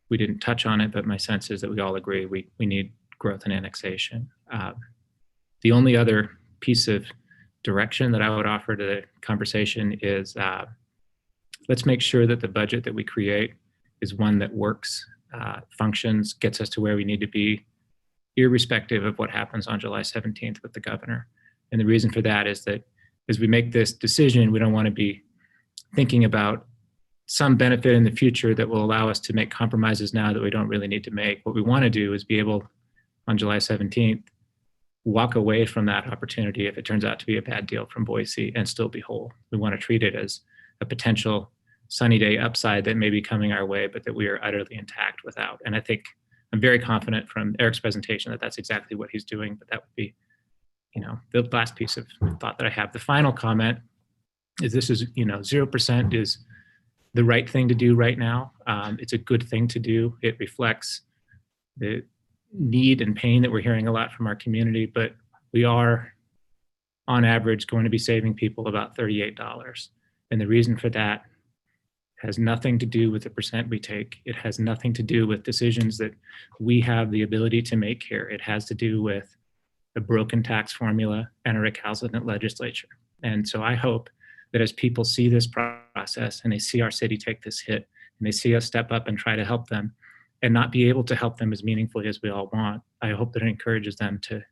we didn't touch on it, but my sense is that we all agree we need growth and annexation. The only other piece of direction that I would offer to the conversation is let's make sure that the budget that we create is one that works, functions, gets us to where we need to be, irrespective of what happens on July 17th with the governor. And the reason for that is that as we make this decision, we don't want to be thinking about some benefit in the future that will allow us to make compromises now that we don't really need to make. What we want to do is be able, on July 17th, walk away from that opportunity if it turns out to be a bad deal from Boise and still be whole. We want to treat it as a potential sunny day upside that may be coming our way, but that we are utterly intact without. And I think I'm very confident from Eric's presentation that that's exactly what he's doing, but that would be, the last piece of thought that I have. The final comment is this is, 0% is the right thing to do right now. It's a good thing to do. It reflects the need and pain that we're hearing a lot from our community, but we are on average going to be saving people about $38. And the reason for that has nothing to do with the percent we take. It has nothing to do with decisions that we have the ability to make here. It has to do with a broken tax formula and a recalcitrant legislature. And so I hope that as people see this process and they see our city take this hit and they see us step up and try to help them and not be able to help them as meaningfully as we all want, I hope that it encourages them to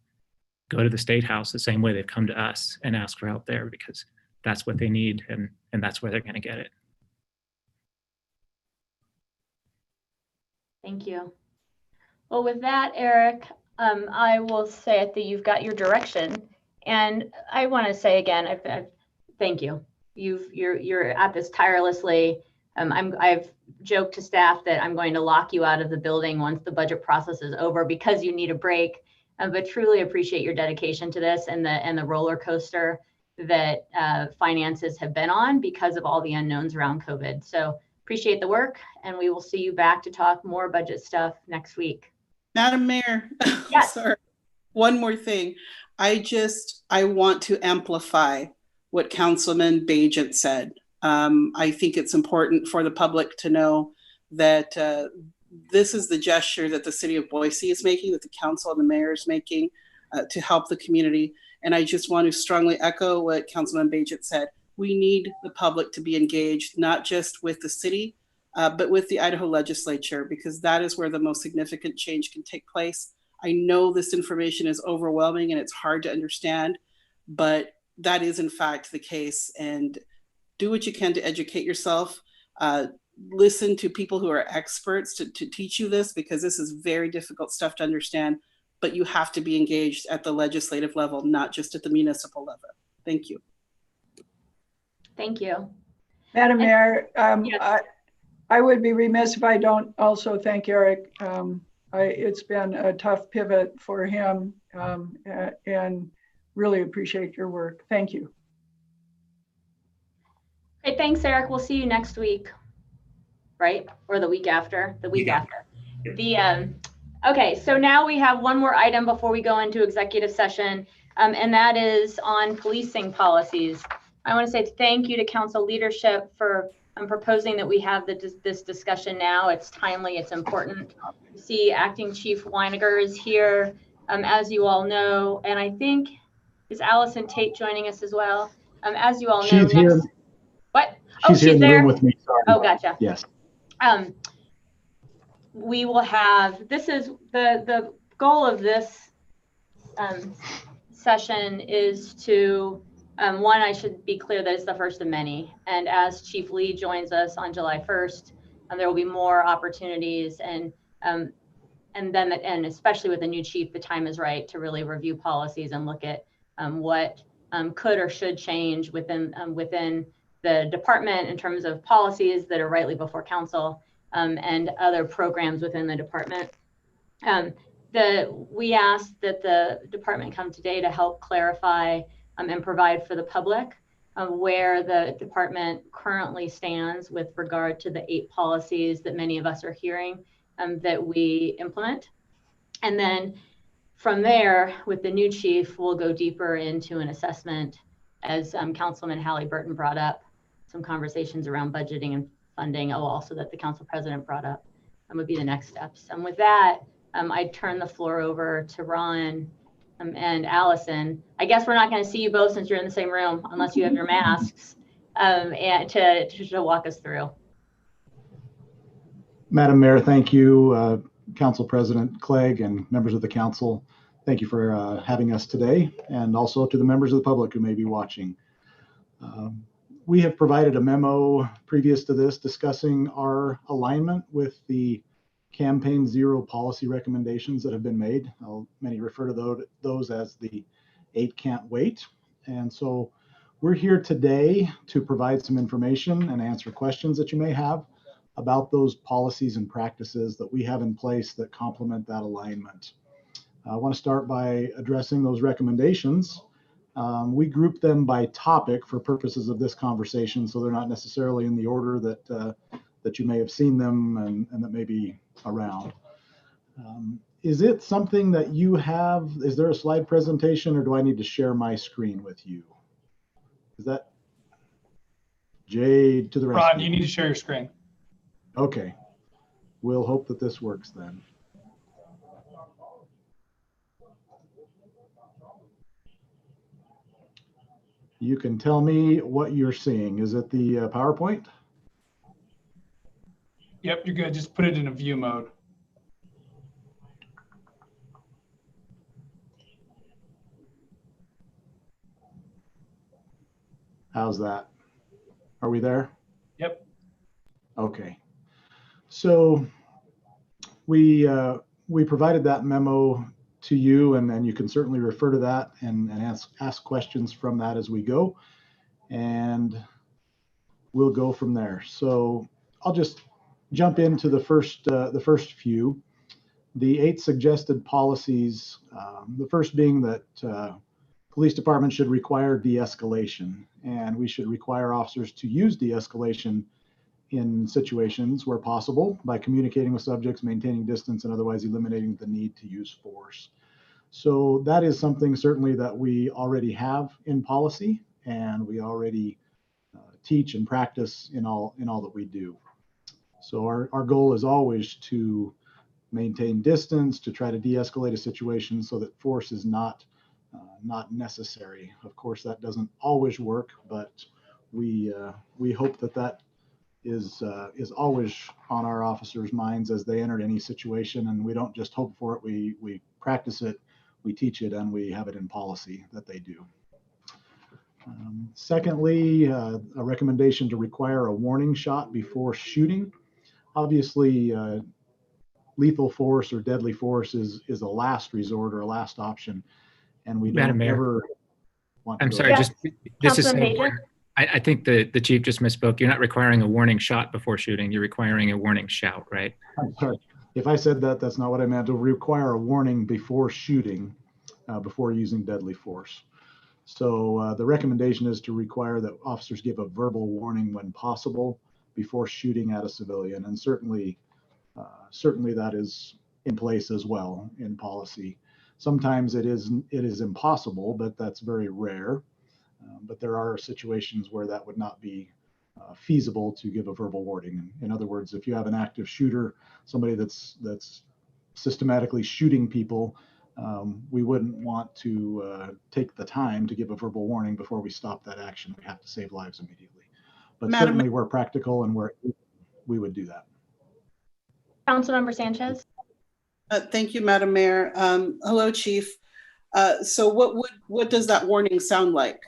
go to the State House the same way they've come to us and ask for help there, because that's what they need and that's where they're going to get it. Thank you. Well, with that, Eric, I will say that you've got your direction, and I want to say again, I've thank you. You're at this tirelessly. I've joked to staff that I'm going to lock you out of the building once the budget process is over because you need a break. But truly appreciate your dedication to this and the roller coaster that finances have been on because of all the unknowns around COVID. So appreciate the work, and we will see you back to talk more budget stuff next week. Madam Mayor, Yes. sorry, one more thing. I want to amplify what Councilman Bajent said. I think it's important for the public to know that this is the gesture that the city of Boise is making, that the council and the mayor is making to help the community. And I just want to strongly echo what Councilman Bajent said. We need the public to be engaged, not just with the city, but with the Idaho legislature, because that is where the most significant change can take place. I know this information is overwhelming and it's hard to understand, but that is in fact the case. And do what you can to educate yourself. Listen to people who are experts to teach you this, because this is very difficult stuff to understand, but you have to be engaged at the legislative level, not just at the municipal level. Thank you. Thank you. Madam Mayor, yes. I would be remiss if I don't also thank Eric. It's been a tough pivot for him, and really appreciate your work. Thank you. Okay, thanks, Eric. We'll see you next week, right? Or the week after? The week after. Okay, so now we have one more item before we go into executive session, and that is on policing policies. I want to say thank you to council leadership for proposing that we have this discussion now. It's timely, it's important. You see Acting Chief Weiniger is here, as you all know, and I think, is Allison Tate joining us as well? As you all know, she's here. What? She's here in the there? room with me, sorry. Oh, gotcha. Yes. We will have, this is the goal of this session is to, one, I should be clear that it's the first of many. And as Chief Lee joins us on July 1st, there will be more opportunities, and especially with the new chief, the time is right to really review policies and look at what could or should change within the department in terms of policies that are rightly before council, and other programs within the department. We asked that the department come today to help clarify and provide for the public where the department currently stands with regard to the 8 policies that many of us are hearing that we implement. And then from there, with the new chief, we'll go deeper into an assessment, as Councilman Halliburton brought up, some conversations around budgeting and funding, also that the council president brought up, would be the next steps. And with that, I turn the floor over to Ron and Allison. I guess we're not going to see you both since you're in the same room, unless you have your masks, and to walk us through. Madam Mayor, thank you. Council President Clegg and members of the council, thank you for having us today, and also to the members of the public who may be watching. We have provided a memo previous to this discussing our alignment with the Campaign Zero policy recommendations that have been made. Many refer to those as the 8 can't wait. And so we're here today to provide some information and answer questions that you may have about those policies and practices that we have in place that complement that alignment. I want to start by addressing those recommendations. We group them by topic for purposes of this conversation, so they're not necessarily in the order that you may have seen them and that may be around. Is it something that you have? Is there a slide presentation, or do I need to share my screen with you? Is that Jay to the rescue? Ron, you need to share your screen. Okay. We'll hope that this works then. You can tell me what you're seeing. Is it the PowerPoint? Yep, you're good. Just put it in a view mode. How's that? Are we there? Yep. Okay. So we provided that memo to you, and you can certainly refer to that and ask questions from that as we go, and we'll go from there. So I'll just jump into the first few. The 8 suggested policies, the first being that police departments should require de-escalation, and we should require officers to use de-escalation in situations where possible by communicating with subjects, maintaining distance, and otherwise eliminating the need to use force. So that is something certainly that we already have in policy, and we already teach and practice in all that we do. So our goal is always to maintain distance, to try to de-escalate a situation so that force is not necessary. Of course, that doesn't always work, but we hope that is always on our officers' minds as they enter any situation, and we don't just hope for it. We practice it, we teach it, and we have it in policy that they do. Secondly, a recommendation to require a warning shot before shooting. Obviously, lethal force or deadly force is a last resort or a last option, and we Madam don't Mayor. ever want to I'm go sorry, there. just this is Councilman so Pager? important. I think the chief just misspoke. You're not requiring a warning shot before shooting. You're requiring a warning shout, right? I'm sorry. If I said that, that's not what I meant. To require a warning before shooting, before using deadly force. So the recommendation is to require that officers give a verbal warning when possible before shooting at a civilian, and certainly that is in place as well in policy. Sometimes it is impossible, but that's very rare. But there are situations where that would not be feasible to give a verbal warning. In other words, if you have an active shooter, somebody that's systematically shooting people, we wouldn't want to take the time to give a verbal warning before we stop that action. We have to save lives immediately. But certainly where practical and where we would do that. Councilmember Sanchez. Thank you, Madam Mayor. Hello, Chief. So what does that warning sound like?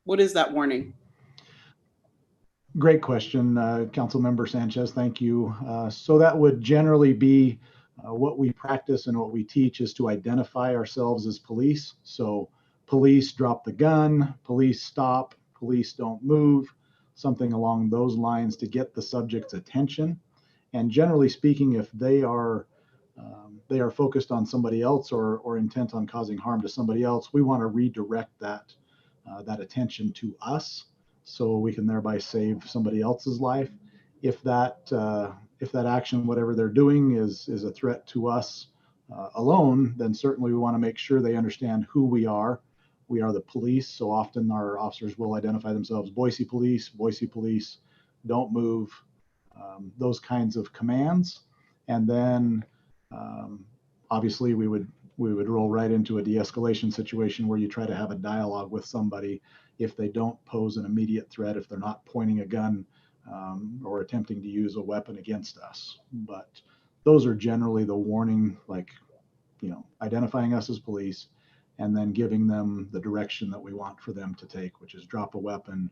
What is that warning? Great question, Councilmember Sanchez. Thank you. So that would generally be what we practice and what we teach is to identify ourselves as police. So police drop the gun, police stop, police don't move, something along those lines to get the subject's attention. And generally speaking, if they are focused on somebody else or intent on causing harm to somebody else, we want to redirect that attention to us so we can thereby save somebody else's life. If that action, whatever they're doing, is a threat to us alone, then certainly we want to make sure they understand who we are. We are the police, so often our officers will identify themselves Boise Police, don't move, those kinds of commands. And then obviously we would roll right into a de-escalation situation where you try to have a dialogue with somebody if they don't pose an immediate threat, if they're not pointing a gun or attempting to use a weapon against us. But those are generally the warning, like, identifying us as police and then giving them the direction that we want for them to take, which is drop a weapon,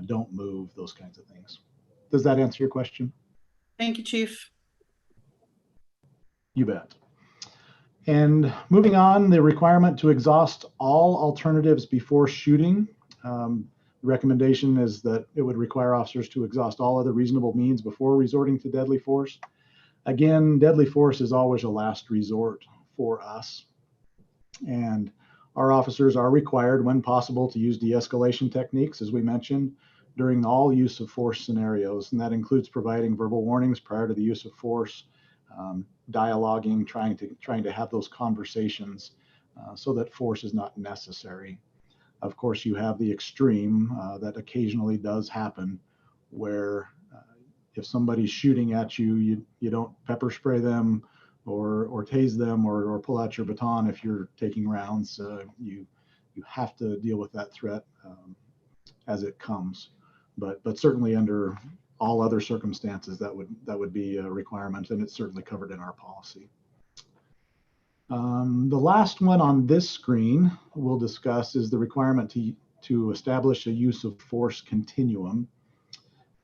don't move, those kinds of things. Does that answer your question? Thank you, Chief. You bet. And moving on, the requirement to exhaust all alternatives before shooting. The recommendation is that it would require officers to exhaust all other reasonable means before resorting to deadly force. Again, deadly force is always a last resort for us. And Our officers are required, when possible, to use de-escalation techniques, as we mentioned, during all use of force scenarios, and that includes providing verbal warnings prior to the use of force, dialoguing, trying to have those conversations so that force is not necessary. Of course, you have the extreme that occasionally does happen, where if somebody's shooting at you, you don't pepper spray them or tase them or pull out your baton if you're taking rounds. You have to deal with that threat as it comes. But certainly under all other circumstances, that would be a requirement, and it's certainly covered in our policy. The last one on this screen we'll discuss is the requirement to establish a use of force continuum.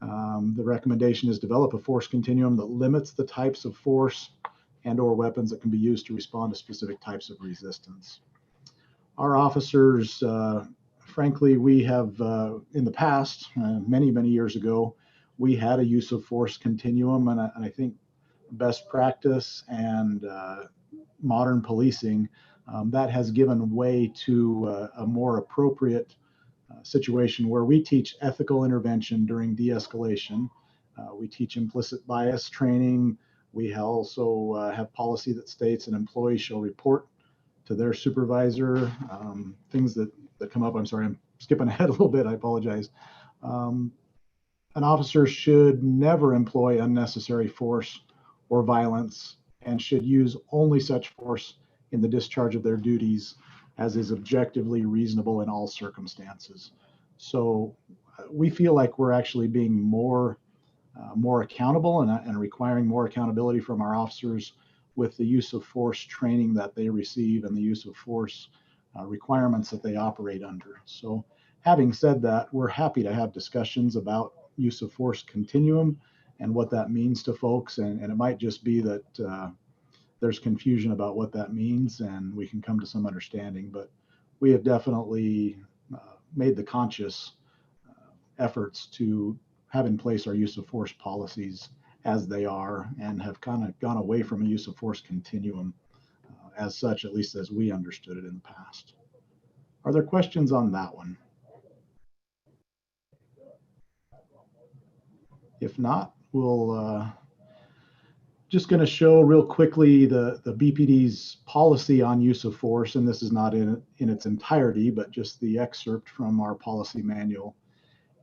The recommendation is develop a force continuum that limits the types of force and or weapons that can be used to respond to specific types of resistance. Our officers, frankly, we have in the past, many years ago, we had a use of force continuum, and I think best practice and modern policing, that has given way to a more appropriate situation where we teach ethical intervention during de-escalation. We teach implicit bias training. We also have policy that states an employee shall report to their supervisor. Things that come up, I'm sorry, I'm skipping ahead a little bit, I apologize. An officer should never employ unnecessary force or violence and should use only such force in the discharge of their duties as is objectively reasonable in all circumstances. So we feel like we're actually being more accountable and requiring more accountability from our officers with the use of force training that they receive and the use of force requirements that they operate under. So having said that, we're happy to have discussions about use of force continuum and what that means to folks. And it might just be that there's confusion about what that means and we can come to some understanding, but we have definitely made the conscious efforts to have in place our use of force policies as they are and have kind of gone away from a use of force continuum as such, at least as we understood it in the past. Are there questions on that one? If not, we'll just going to show real quickly the BPD's policy on use of force, and this is not in its entirety, but just the excerpt from our policy manual.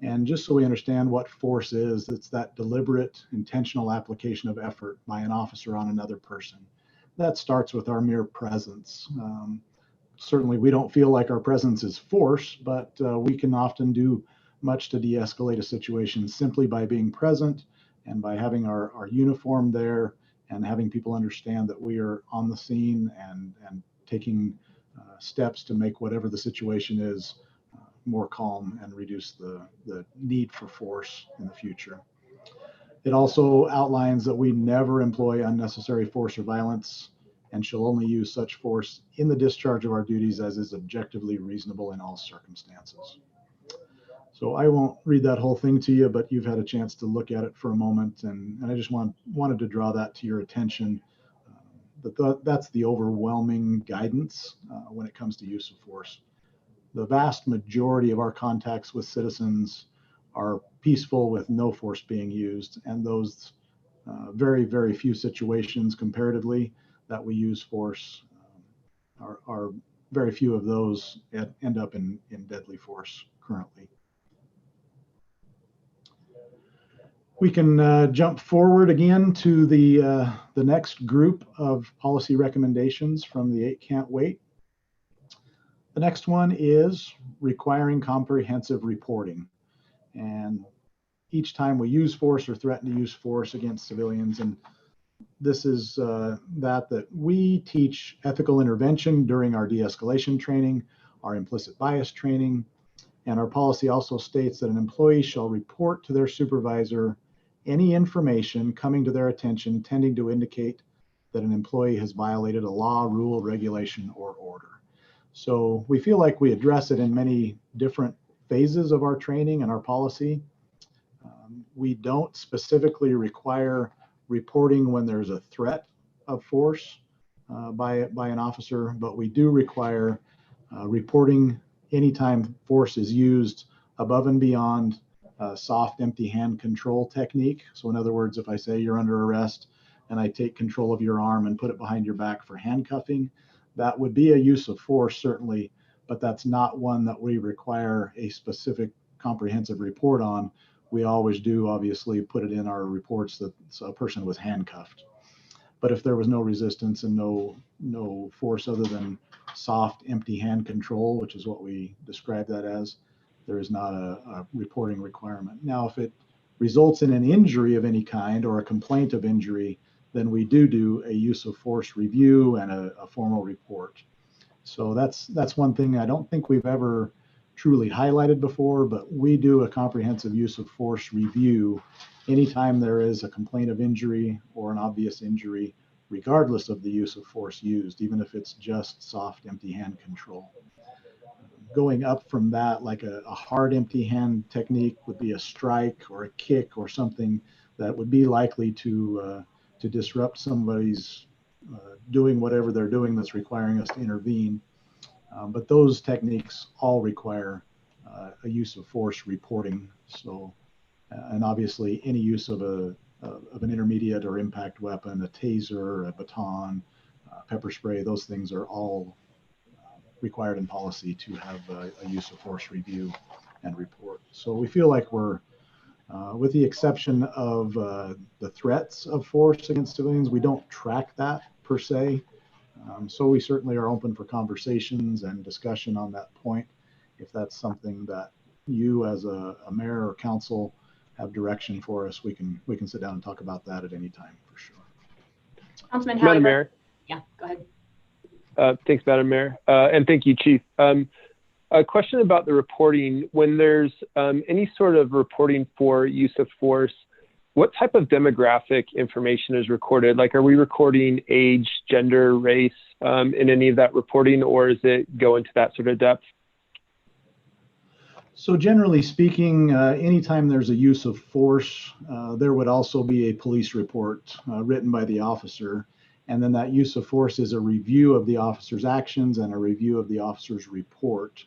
And just so we understand what force is, it's that deliberate, intentional application of effort by an officer on another person. That starts with our mere presence. Certainly, we don't feel like our presence is force, but we can often do much to de-escalate a situation simply by being present and by having our uniform there and having people understand that we are on the scene and taking steps to make whatever the situation is more calm and reduce the need for force in the future. It also outlines that we never employ unnecessary force or violence and shall only use such force in the discharge of our duties as is objectively reasonable in all circumstances. So I won't read that whole thing to you, but you've had a chance to look at it for a moment, and I just wanted to draw that to your attention. That's the overwhelming guidance when it comes to use of force. The vast majority of our contacts with citizens are peaceful with no force being used, and those very few situations comparatively that we use force are very few of those end up in deadly force currently. We can jump forward again to the next group of policy recommendations from the 8 Can't Wait. The next one is requiring comprehensive reporting. And each time we use force or threaten to use force against civilians, and this is that we teach ethical intervention during our de-escalation training, our implicit bias training, and our policy also states that an employee shall report to their supervisor any information coming to their attention tending to indicate that an employee has violated a law, rule, regulation, or order. So we feel like we address it in many different phases of our training and our policy. We don't specifically require reporting when there's a threat of force by an officer, but we do require reporting anytime force is used above and beyond soft empty hand control technique. So in other words, if I say you're under arrest and I take control of your arm and put it behind your back for handcuffing, that would be a use of force, certainly, but that's not one that we require a specific comprehensive report on. We always do, obviously, put it in our reports that a person was handcuffed. But if there was no resistance and no force other than soft, empty hand control, which is what we describe that as, there is not a reporting requirement. Now, if it results in an injury of any kind or a complaint of injury, then we do a use of force review and a formal report. So that's one thing I don't think we've ever truly highlighted before, but we do a comprehensive use of force review anytime there is a complaint of injury or an obvious injury, regardless of the use of force used, even if it's just soft, empty hand control. Going up from that, like a hard empty hand technique would be a strike or a kick or something that would be likely to disrupt somebody's doing whatever they're doing that's requiring us to intervene. But those techniques all require a use of force reporting. So, and obviously any use of an intermediate or impact weapon, a taser, a baton, pepper spray, those things are all required in policy to have a use of force review and report. So we feel like we're, with the exception of the threats of force against civilians, we don't track that per se. So we certainly are open for conversations and discussion on that point. If that's something that you as a mayor or council have direction for us, we can sit down and talk about that at any time for sure. Councilman Madam Mayor. Yeah, go ahead. Thanks, Madam Mayor. And thank you, Chief. A question about the reporting. When there's any sort of reporting for use of force, what type of demographic information is recorded? Like, are we recording age, gender, race in any of that reporting, or does it go into that sort of depth? So generally speaking, anytime there's a use of force, there would also be a police report written by the officer. And then that use of force is a review of the officer's actions and a review of the officer's report.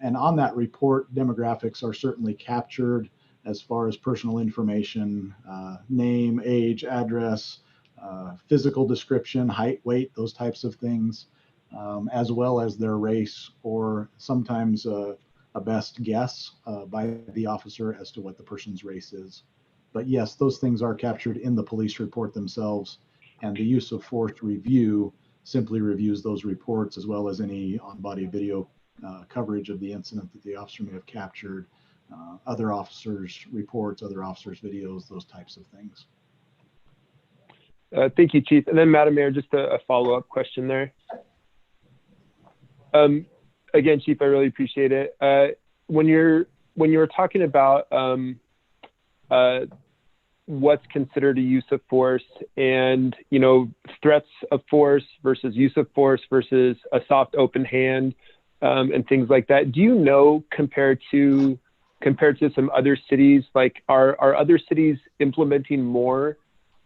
And on that report, demographics are certainly captured as far as personal information, name, age, address, physical description, height, weight, those types of things, as well as their race, or sometimes a best guess by the officer as to what the person's race is. But yes, those things are captured in the police report themselves, and the use of force review simply reviews those reports as well as any on-body video coverage of the incident that the officer may have captured, other officers' reports, other officers' videos, those types of things. Thank you, Chief. And then, Madam Mayor, just a follow-up question there. Again, Chief, I really appreciate it. When you're talking about what's considered a use of force and, you know, threats of force versus use of force versus a soft open hand and things like that, do you know, compared to some other cities, like are other cities implementing more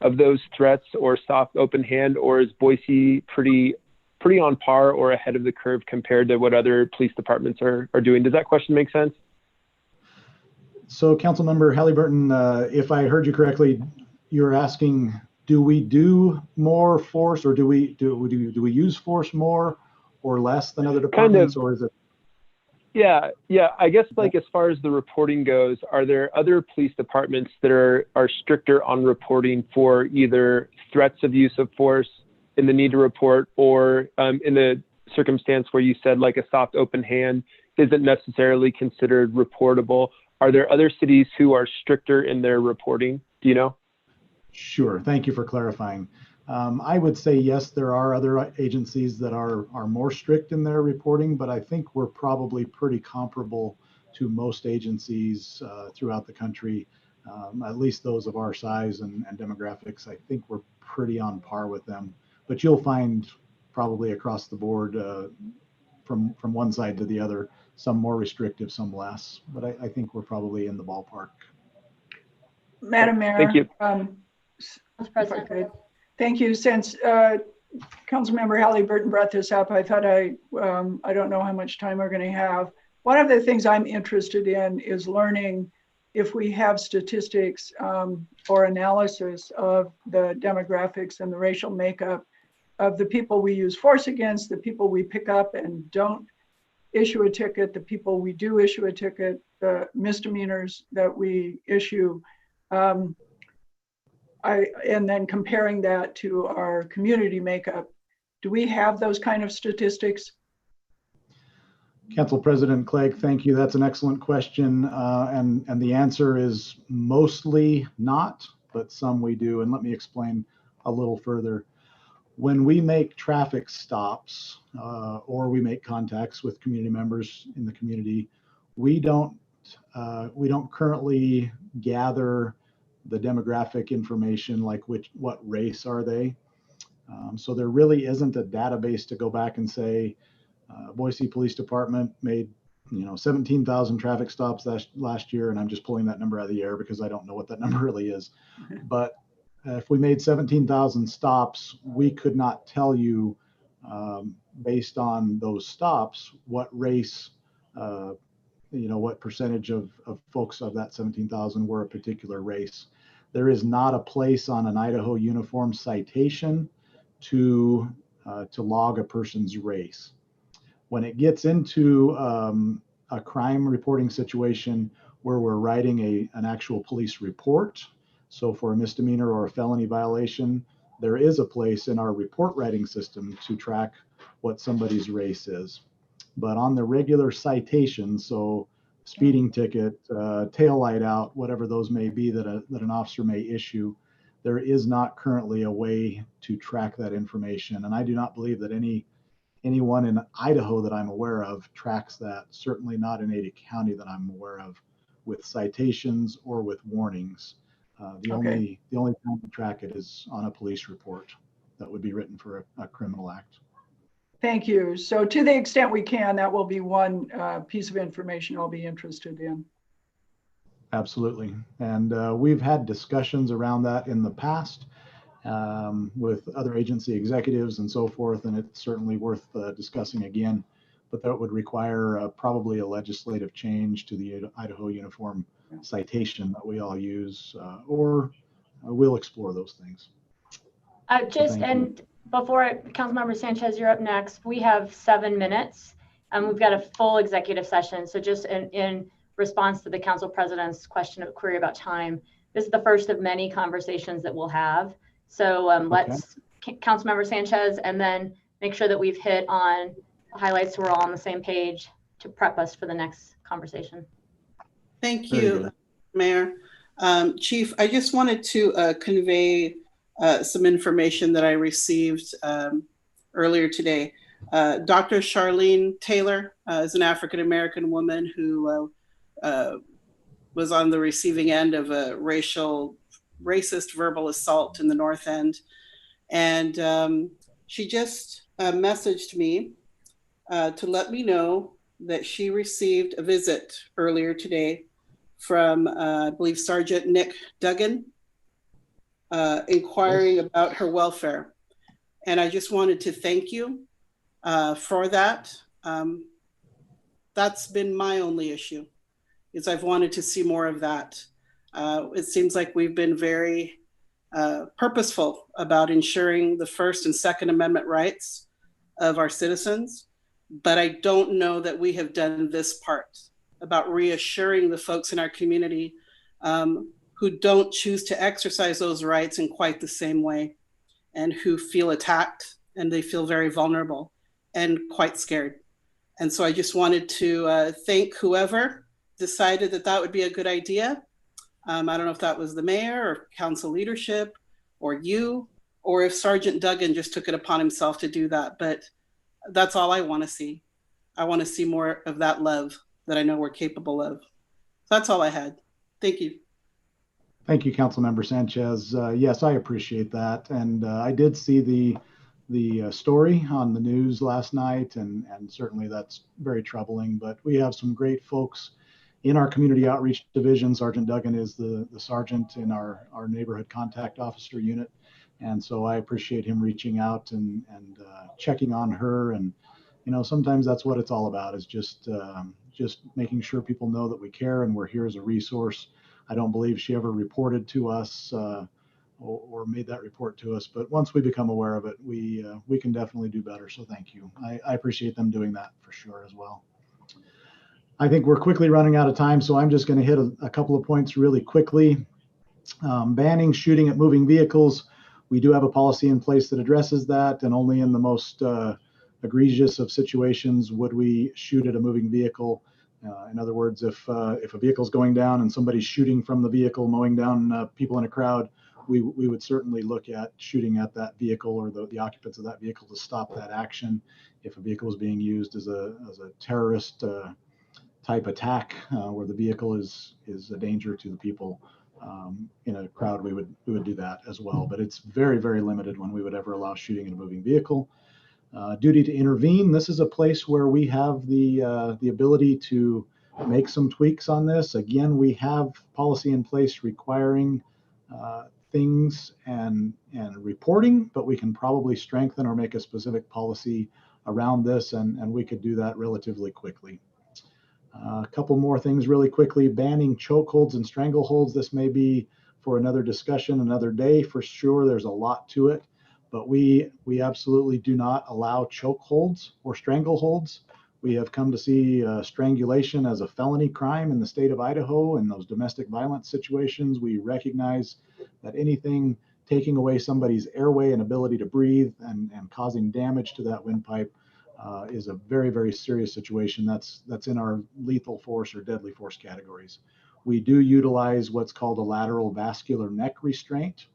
of those threats or soft open hand, or is Boise pretty on par or ahead of the curve compared to what other police departments are doing? Does that question make sense? So Councilmember Halliburton, if I heard you correctly, you're asking, do we do more force, or do we use force more or less than other departments, or is it? Yeah. I guess, like, as far as the reporting goes, are there other police departments that are stricter on reporting for either threats of use of force in the need to report, or in the circumstance where you said like a soft open hand isn't necessarily considered reportable? Are there other cities who are stricter in their reporting? Do you know? Sure. Thank you for clarifying. I would say yes, there are other agencies that are more strict in their reporting, but I think we're probably pretty comparable to most agencies throughout the country, at least those of our size and demographics. I think we're pretty on par with them, but you'll find probably across the board from one side to the other, some more restrictive, some less, but I think we're probably in the ballpark. Madam Mayor. Thank you. If I could. Thank you. Since Councilmember Halliburton brought this up. I thought I don't know how much time we're going to have. One of the things I'm interested in is learning if we have statistics or analysis of the demographics and the racial makeup of the people we use force against, the people we pick up and don't issue a ticket, the people we do issue a ticket, the misdemeanors that we issue. And then comparing that to our community makeup. Do we have those kind of statistics? Council President Clegg, thank you. That's an excellent question. And the answer is mostly not, but some we do. And let me explain a little further. When we make traffic stops or we make contacts with community members in the community, we don't currently gather the demographic information like what race are they. So there really isn't a database to go back and say Boise Police Department made 17,000 traffic stops last year, and I'm just pulling that number out of the air because I don't know what that number really is. But if we made 17,000 stops, we could not tell you based on those stops what race, what percentage of folks of that 17,000 were a particular race. There is not a place on an Idaho uniform citation to log a person's race. When it gets into a crime reporting situation where we're writing an actual police report, so for a misdemeanor or a felony violation, there is a place in our report writing system to track what somebody's race is. But on the regular citation, so speeding ticket, tail light out, whatever those may be that an officer may issue, there is not currently a way to track that information. And I do not believe that anyone in Idaho that I'm aware of tracks that, certainly not in Ada County that I'm aware of, with citations or with warnings. The only time to track it is on a police report that would be written for a criminal act. Thank you. So to the extent we can, that will be one piece of information I'll be interested in. Absolutely. And we've had discussions around that in the past with other agency executives and so forth, and it's certainly worth discussing again. But that would require probably a legislative change to the Idaho Uniform citation that we all use, or we'll explore those things. Before Councilmember Sanchez, you're up next. We have 7 minutes, and we've got a full executive session. So just in response to the Council President's query about time, this is the first of many conversations that we'll have. So let's Councilmember Sanchez, and then make sure that we've hit on the highlights so we're all on the same page to prep us for the next conversation. Thank you, Mayor. Chief, I just wanted to convey some information that I received earlier today. Dr. Charlene Taylor is an African-American woman who was on the receiving end of a racist verbal assault in the North End. And she just messaged me to let me know that she received a visit earlier today from, I believe, Sergeant Nick Duggan, inquiring about her welfare. And I just wanted to thank you for that. That's been my only issue, is I've wanted to see more of that. It seems like we've been very purposeful about ensuring the First and Second Amendment rights of our citizens, but I don't know that we have done this part about reassuring the folks in our community who don't choose to exercise those rights in quite the same way, and who feel attacked, and they feel very vulnerable and quite scared. And so I just wanted to thank whoever decided that that would be a good idea. I don't know if that was the mayor or council leadership or you, or if Sergeant Duggan just took it upon himself to do that, but that's all I want to see. I want to see more of that love that I know we're capable of. So that's all I had. Thank you. Thank you, Councilmember Sanchez. Yes, I appreciate that. And I did see the story on the news last night, and certainly that's very troubling. But we have some great folks in our community outreach division. Sergeant Duggan is the sergeant in our neighborhood contact officer unit. And so I appreciate him reaching out and checking on her. And, you know, sometimes that's what it's all about, is just making sure people know that we care and we're here as a resource. I don't believe she ever reported to us or made that report to us, but once we become aware of it, we can definitely do better. So thank you. I appreciate them doing that for sure as well. I think we're quickly running out of time, so I'm just going to hit a couple of points really quickly. Banning shooting at moving vehicles. We do have a policy in place that addresses that, and only in the most egregious of situations would we shoot at a moving vehicle. In other words, if a vehicle is going down and somebody's shooting from the vehicle, mowing down people in a crowd, we would certainly look at shooting at that vehicle or the occupants of that vehicle to stop that action. If a vehicle is being used as a terrorist type attack where the vehicle is a danger to the people in a crowd, we would do that as well. But it's very, very limited when we would ever allow shooting at a moving vehicle. Duty to intervene. This is a place where we have the ability to make some tweaks on this. Again, we have policy in place requiring things and reporting, but we can probably strengthen or make a specific policy around this, and we could do that relatively quickly. A couple more things really quickly. Banning chokeholds and strangleholds. This may be for another discussion, another day for sure. There's a lot to it, but we absolutely do not allow chokeholds or strangleholds. We have come to see strangulation as a felony crime in the state of Idaho. In those domestic violence situations, we recognize that anything taking away somebody's airway and ability to breathe and causing damage to that windpipe is a very, very serious situation. That's in our lethal force or deadly force categories. We do utilize what's called a lateral vascular neck restraint,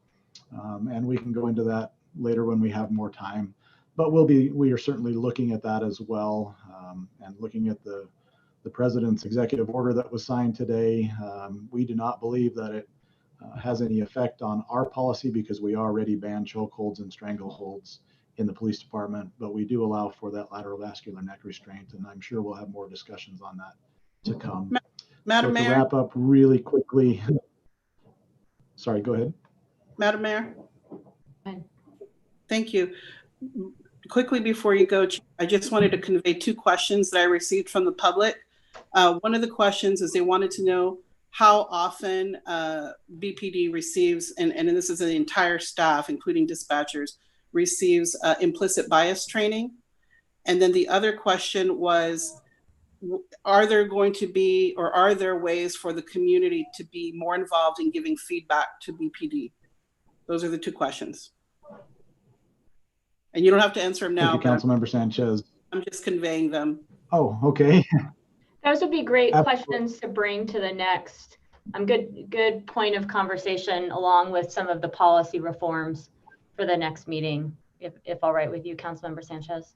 and we can go into that later when we have more time. But we are certainly looking at that as well, and looking at the president's executive order that was signed today. We do not believe that it has any effect on our policy because we already ban chokeholds and strangleholds in the police department, but we do allow for that lateral vascular neck restraint, and I'm sure we'll have more discussions on that to come. Madam Mayor. To wrap up really quickly, sorry, go ahead. Madam Mayor. Thank you. Quickly before you go, I just wanted to convey two questions that I received from the public. One of the questions is they wanted to know how often BPD receives, and this is the entire staff, including dispatchers, receives implicit bias training. And then the other question was, are there going to be, or are there ways for the community to be more involved in giving feedback to BPD? Those are the two questions. And you don't have to answer them now. Thank you, Councilmember Sanchez. I'm just conveying them. Oh, okay. Those would be great Absolutely. questions to bring to the next good point of conversation, along with some of the policy reforms for the next meeting, if all right with you, Councilmember Sanchez.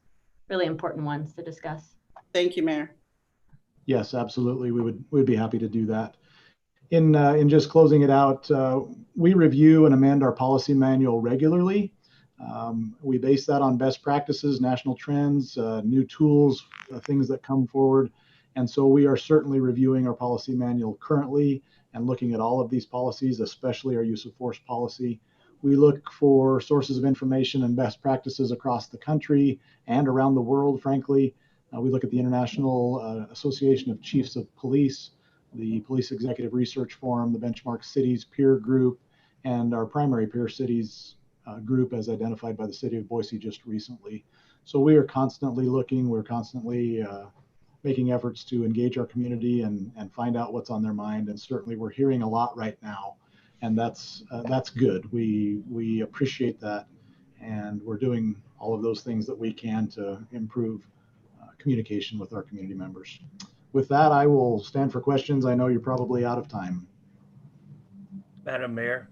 Really important ones to discuss. Thank you, Mayor. Yes, absolutely. We'd be happy to do that. In just closing it out, we review and amend our policy manual regularly. We base that on best practices, national trends, new tools, things that come forward. And so we are certainly reviewing our policy manual currently and looking at all of these policies, especially our use of force policy. We look for sources of information and best practices across the country and around the world, frankly. We look at the International Association of Chiefs of Police, the Police Executive Research Forum, the Benchmark Cities Peer Group, and our primary peer cities group as identified by the city of Boise just recently. So we are constantly looking, we're constantly making efforts to engage our community and find out what's on their mind. And certainly we're hearing a lot right now, and that's good. We appreciate that, and we're doing all of those things that we can to improve communication with our community members. With that, I will stand for questions. I know you're probably out of time. Madam Mayor.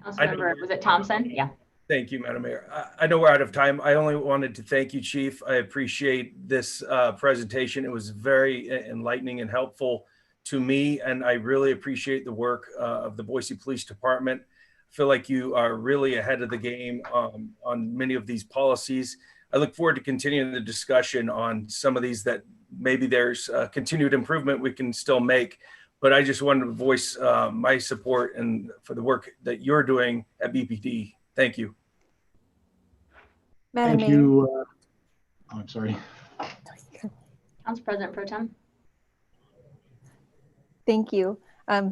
Councilmember, was it Thompson? Yeah. Thank you, Madam Mayor. I know we're out of time. I only wanted to thank you, Chief. I appreciate this presentation. It was very enlightening and helpful to me, and I really appreciate the work of the Boise Police Department. I feel like you are really ahead of the game on many of these policies. I look forward to continuing the discussion on some of these that maybe there's continued improvement we can still make. but I just wanted to voice my support and for the work that you're doing at BPD. Thank you. Madam Thank Mayor. you. I'm sorry. Council President Pro Tem. Thank you.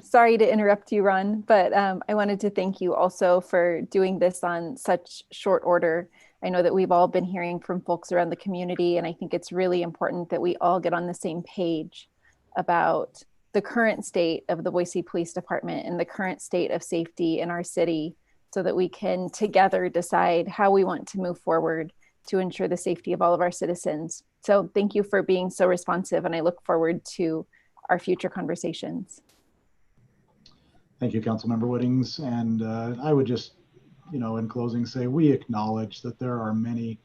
Sorry to interrupt you, Ron, but I wanted to thank you also for doing this on such short order. I know that we've all been hearing from folks around the community, and I think it's really important that we all get on the same page about the current state of the Boise Police Department and the current state of safety in our city, so that we can together decide how we want to move forward to ensure the safety of all of our citizens. So thank you for being so responsive, and I look forward to our future conversations. Thank you, Councilmember Whittings. And I would just, in closing say, we acknowledge that there are many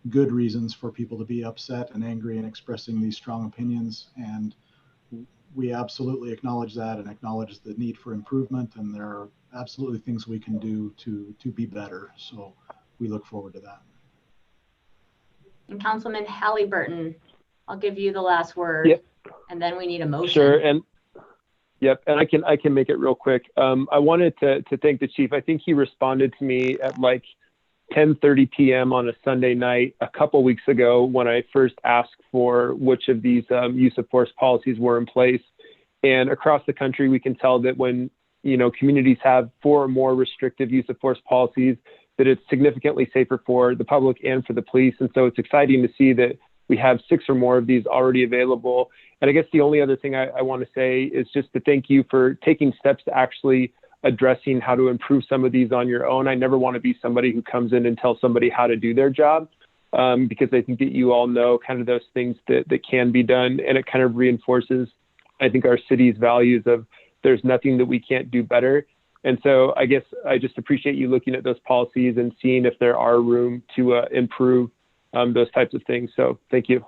good reasons for people to be upset and angry and expressing these strong opinions. And we absolutely acknowledge that and acknowledge the need for improvement. And there are absolutely things we can do to be better. So we look forward to that. And Councilman Halliburton, I'll give you the last word. Yep. And then we need a motion. Sure. And yep. And I can make it real quick. I wanted to thank the chief. I think he responded to me at like 10:30 p.m. on a Sunday night a couple weeks ago when I first asked for which of these use of force policies were in place. And across the country, we can tell that when communities have 4 or more restrictive use of force policies, that it's significantly safer for the public and for the police. And so it's exciting to see that we have 6 or more of these already available. And I guess the only other thing I want to say is just to thank you for taking steps to actually addressing how to improve some of these on your own. I never want to be somebody who comes in and tells somebody how to do their job, because I think that you all know kind of those things that can be done. And it kind of reinforces, I think, our city's values of there's nothing that we can't do better. And so I guess I just appreciate you looking at those policies and seeing if there are room to improve those types of things. So thank you.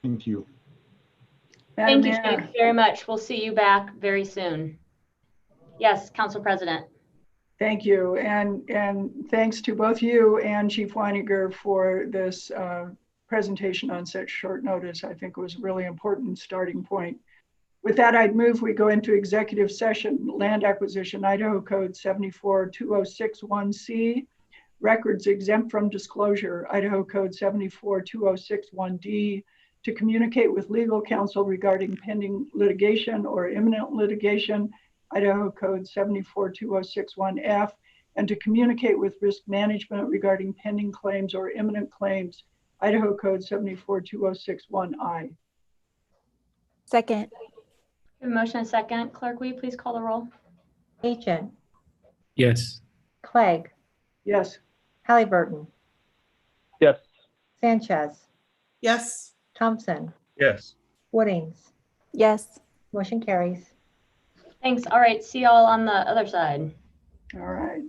Thank you. Thank you, Chief, very much. We'll see you back very soon. Yes, Council President. Thank you. And thanks to both you and Chief Weininger for this presentation on such short notice. I think it was a really important starting point. With that, I'd move we go into executive session, land acquisition, Idaho Code 742061C, records exempt from disclosure, Idaho Code 742061D, to communicate with legal counsel regarding pending litigation or imminent litigation, Idaho Code 742061F, and to communicate with risk management regarding pending claims or imminent claims, Idaho Code 742061I. Second. A motion and second. Clerk, will you please call the roll? Agent, Yes. Clegg, Yes. Halliburton, Yes. Sanchez, Yes. Thompson, Yes. Woodings. Yes. Motion carries. Thanks. All right. See y'all on the other side. All right.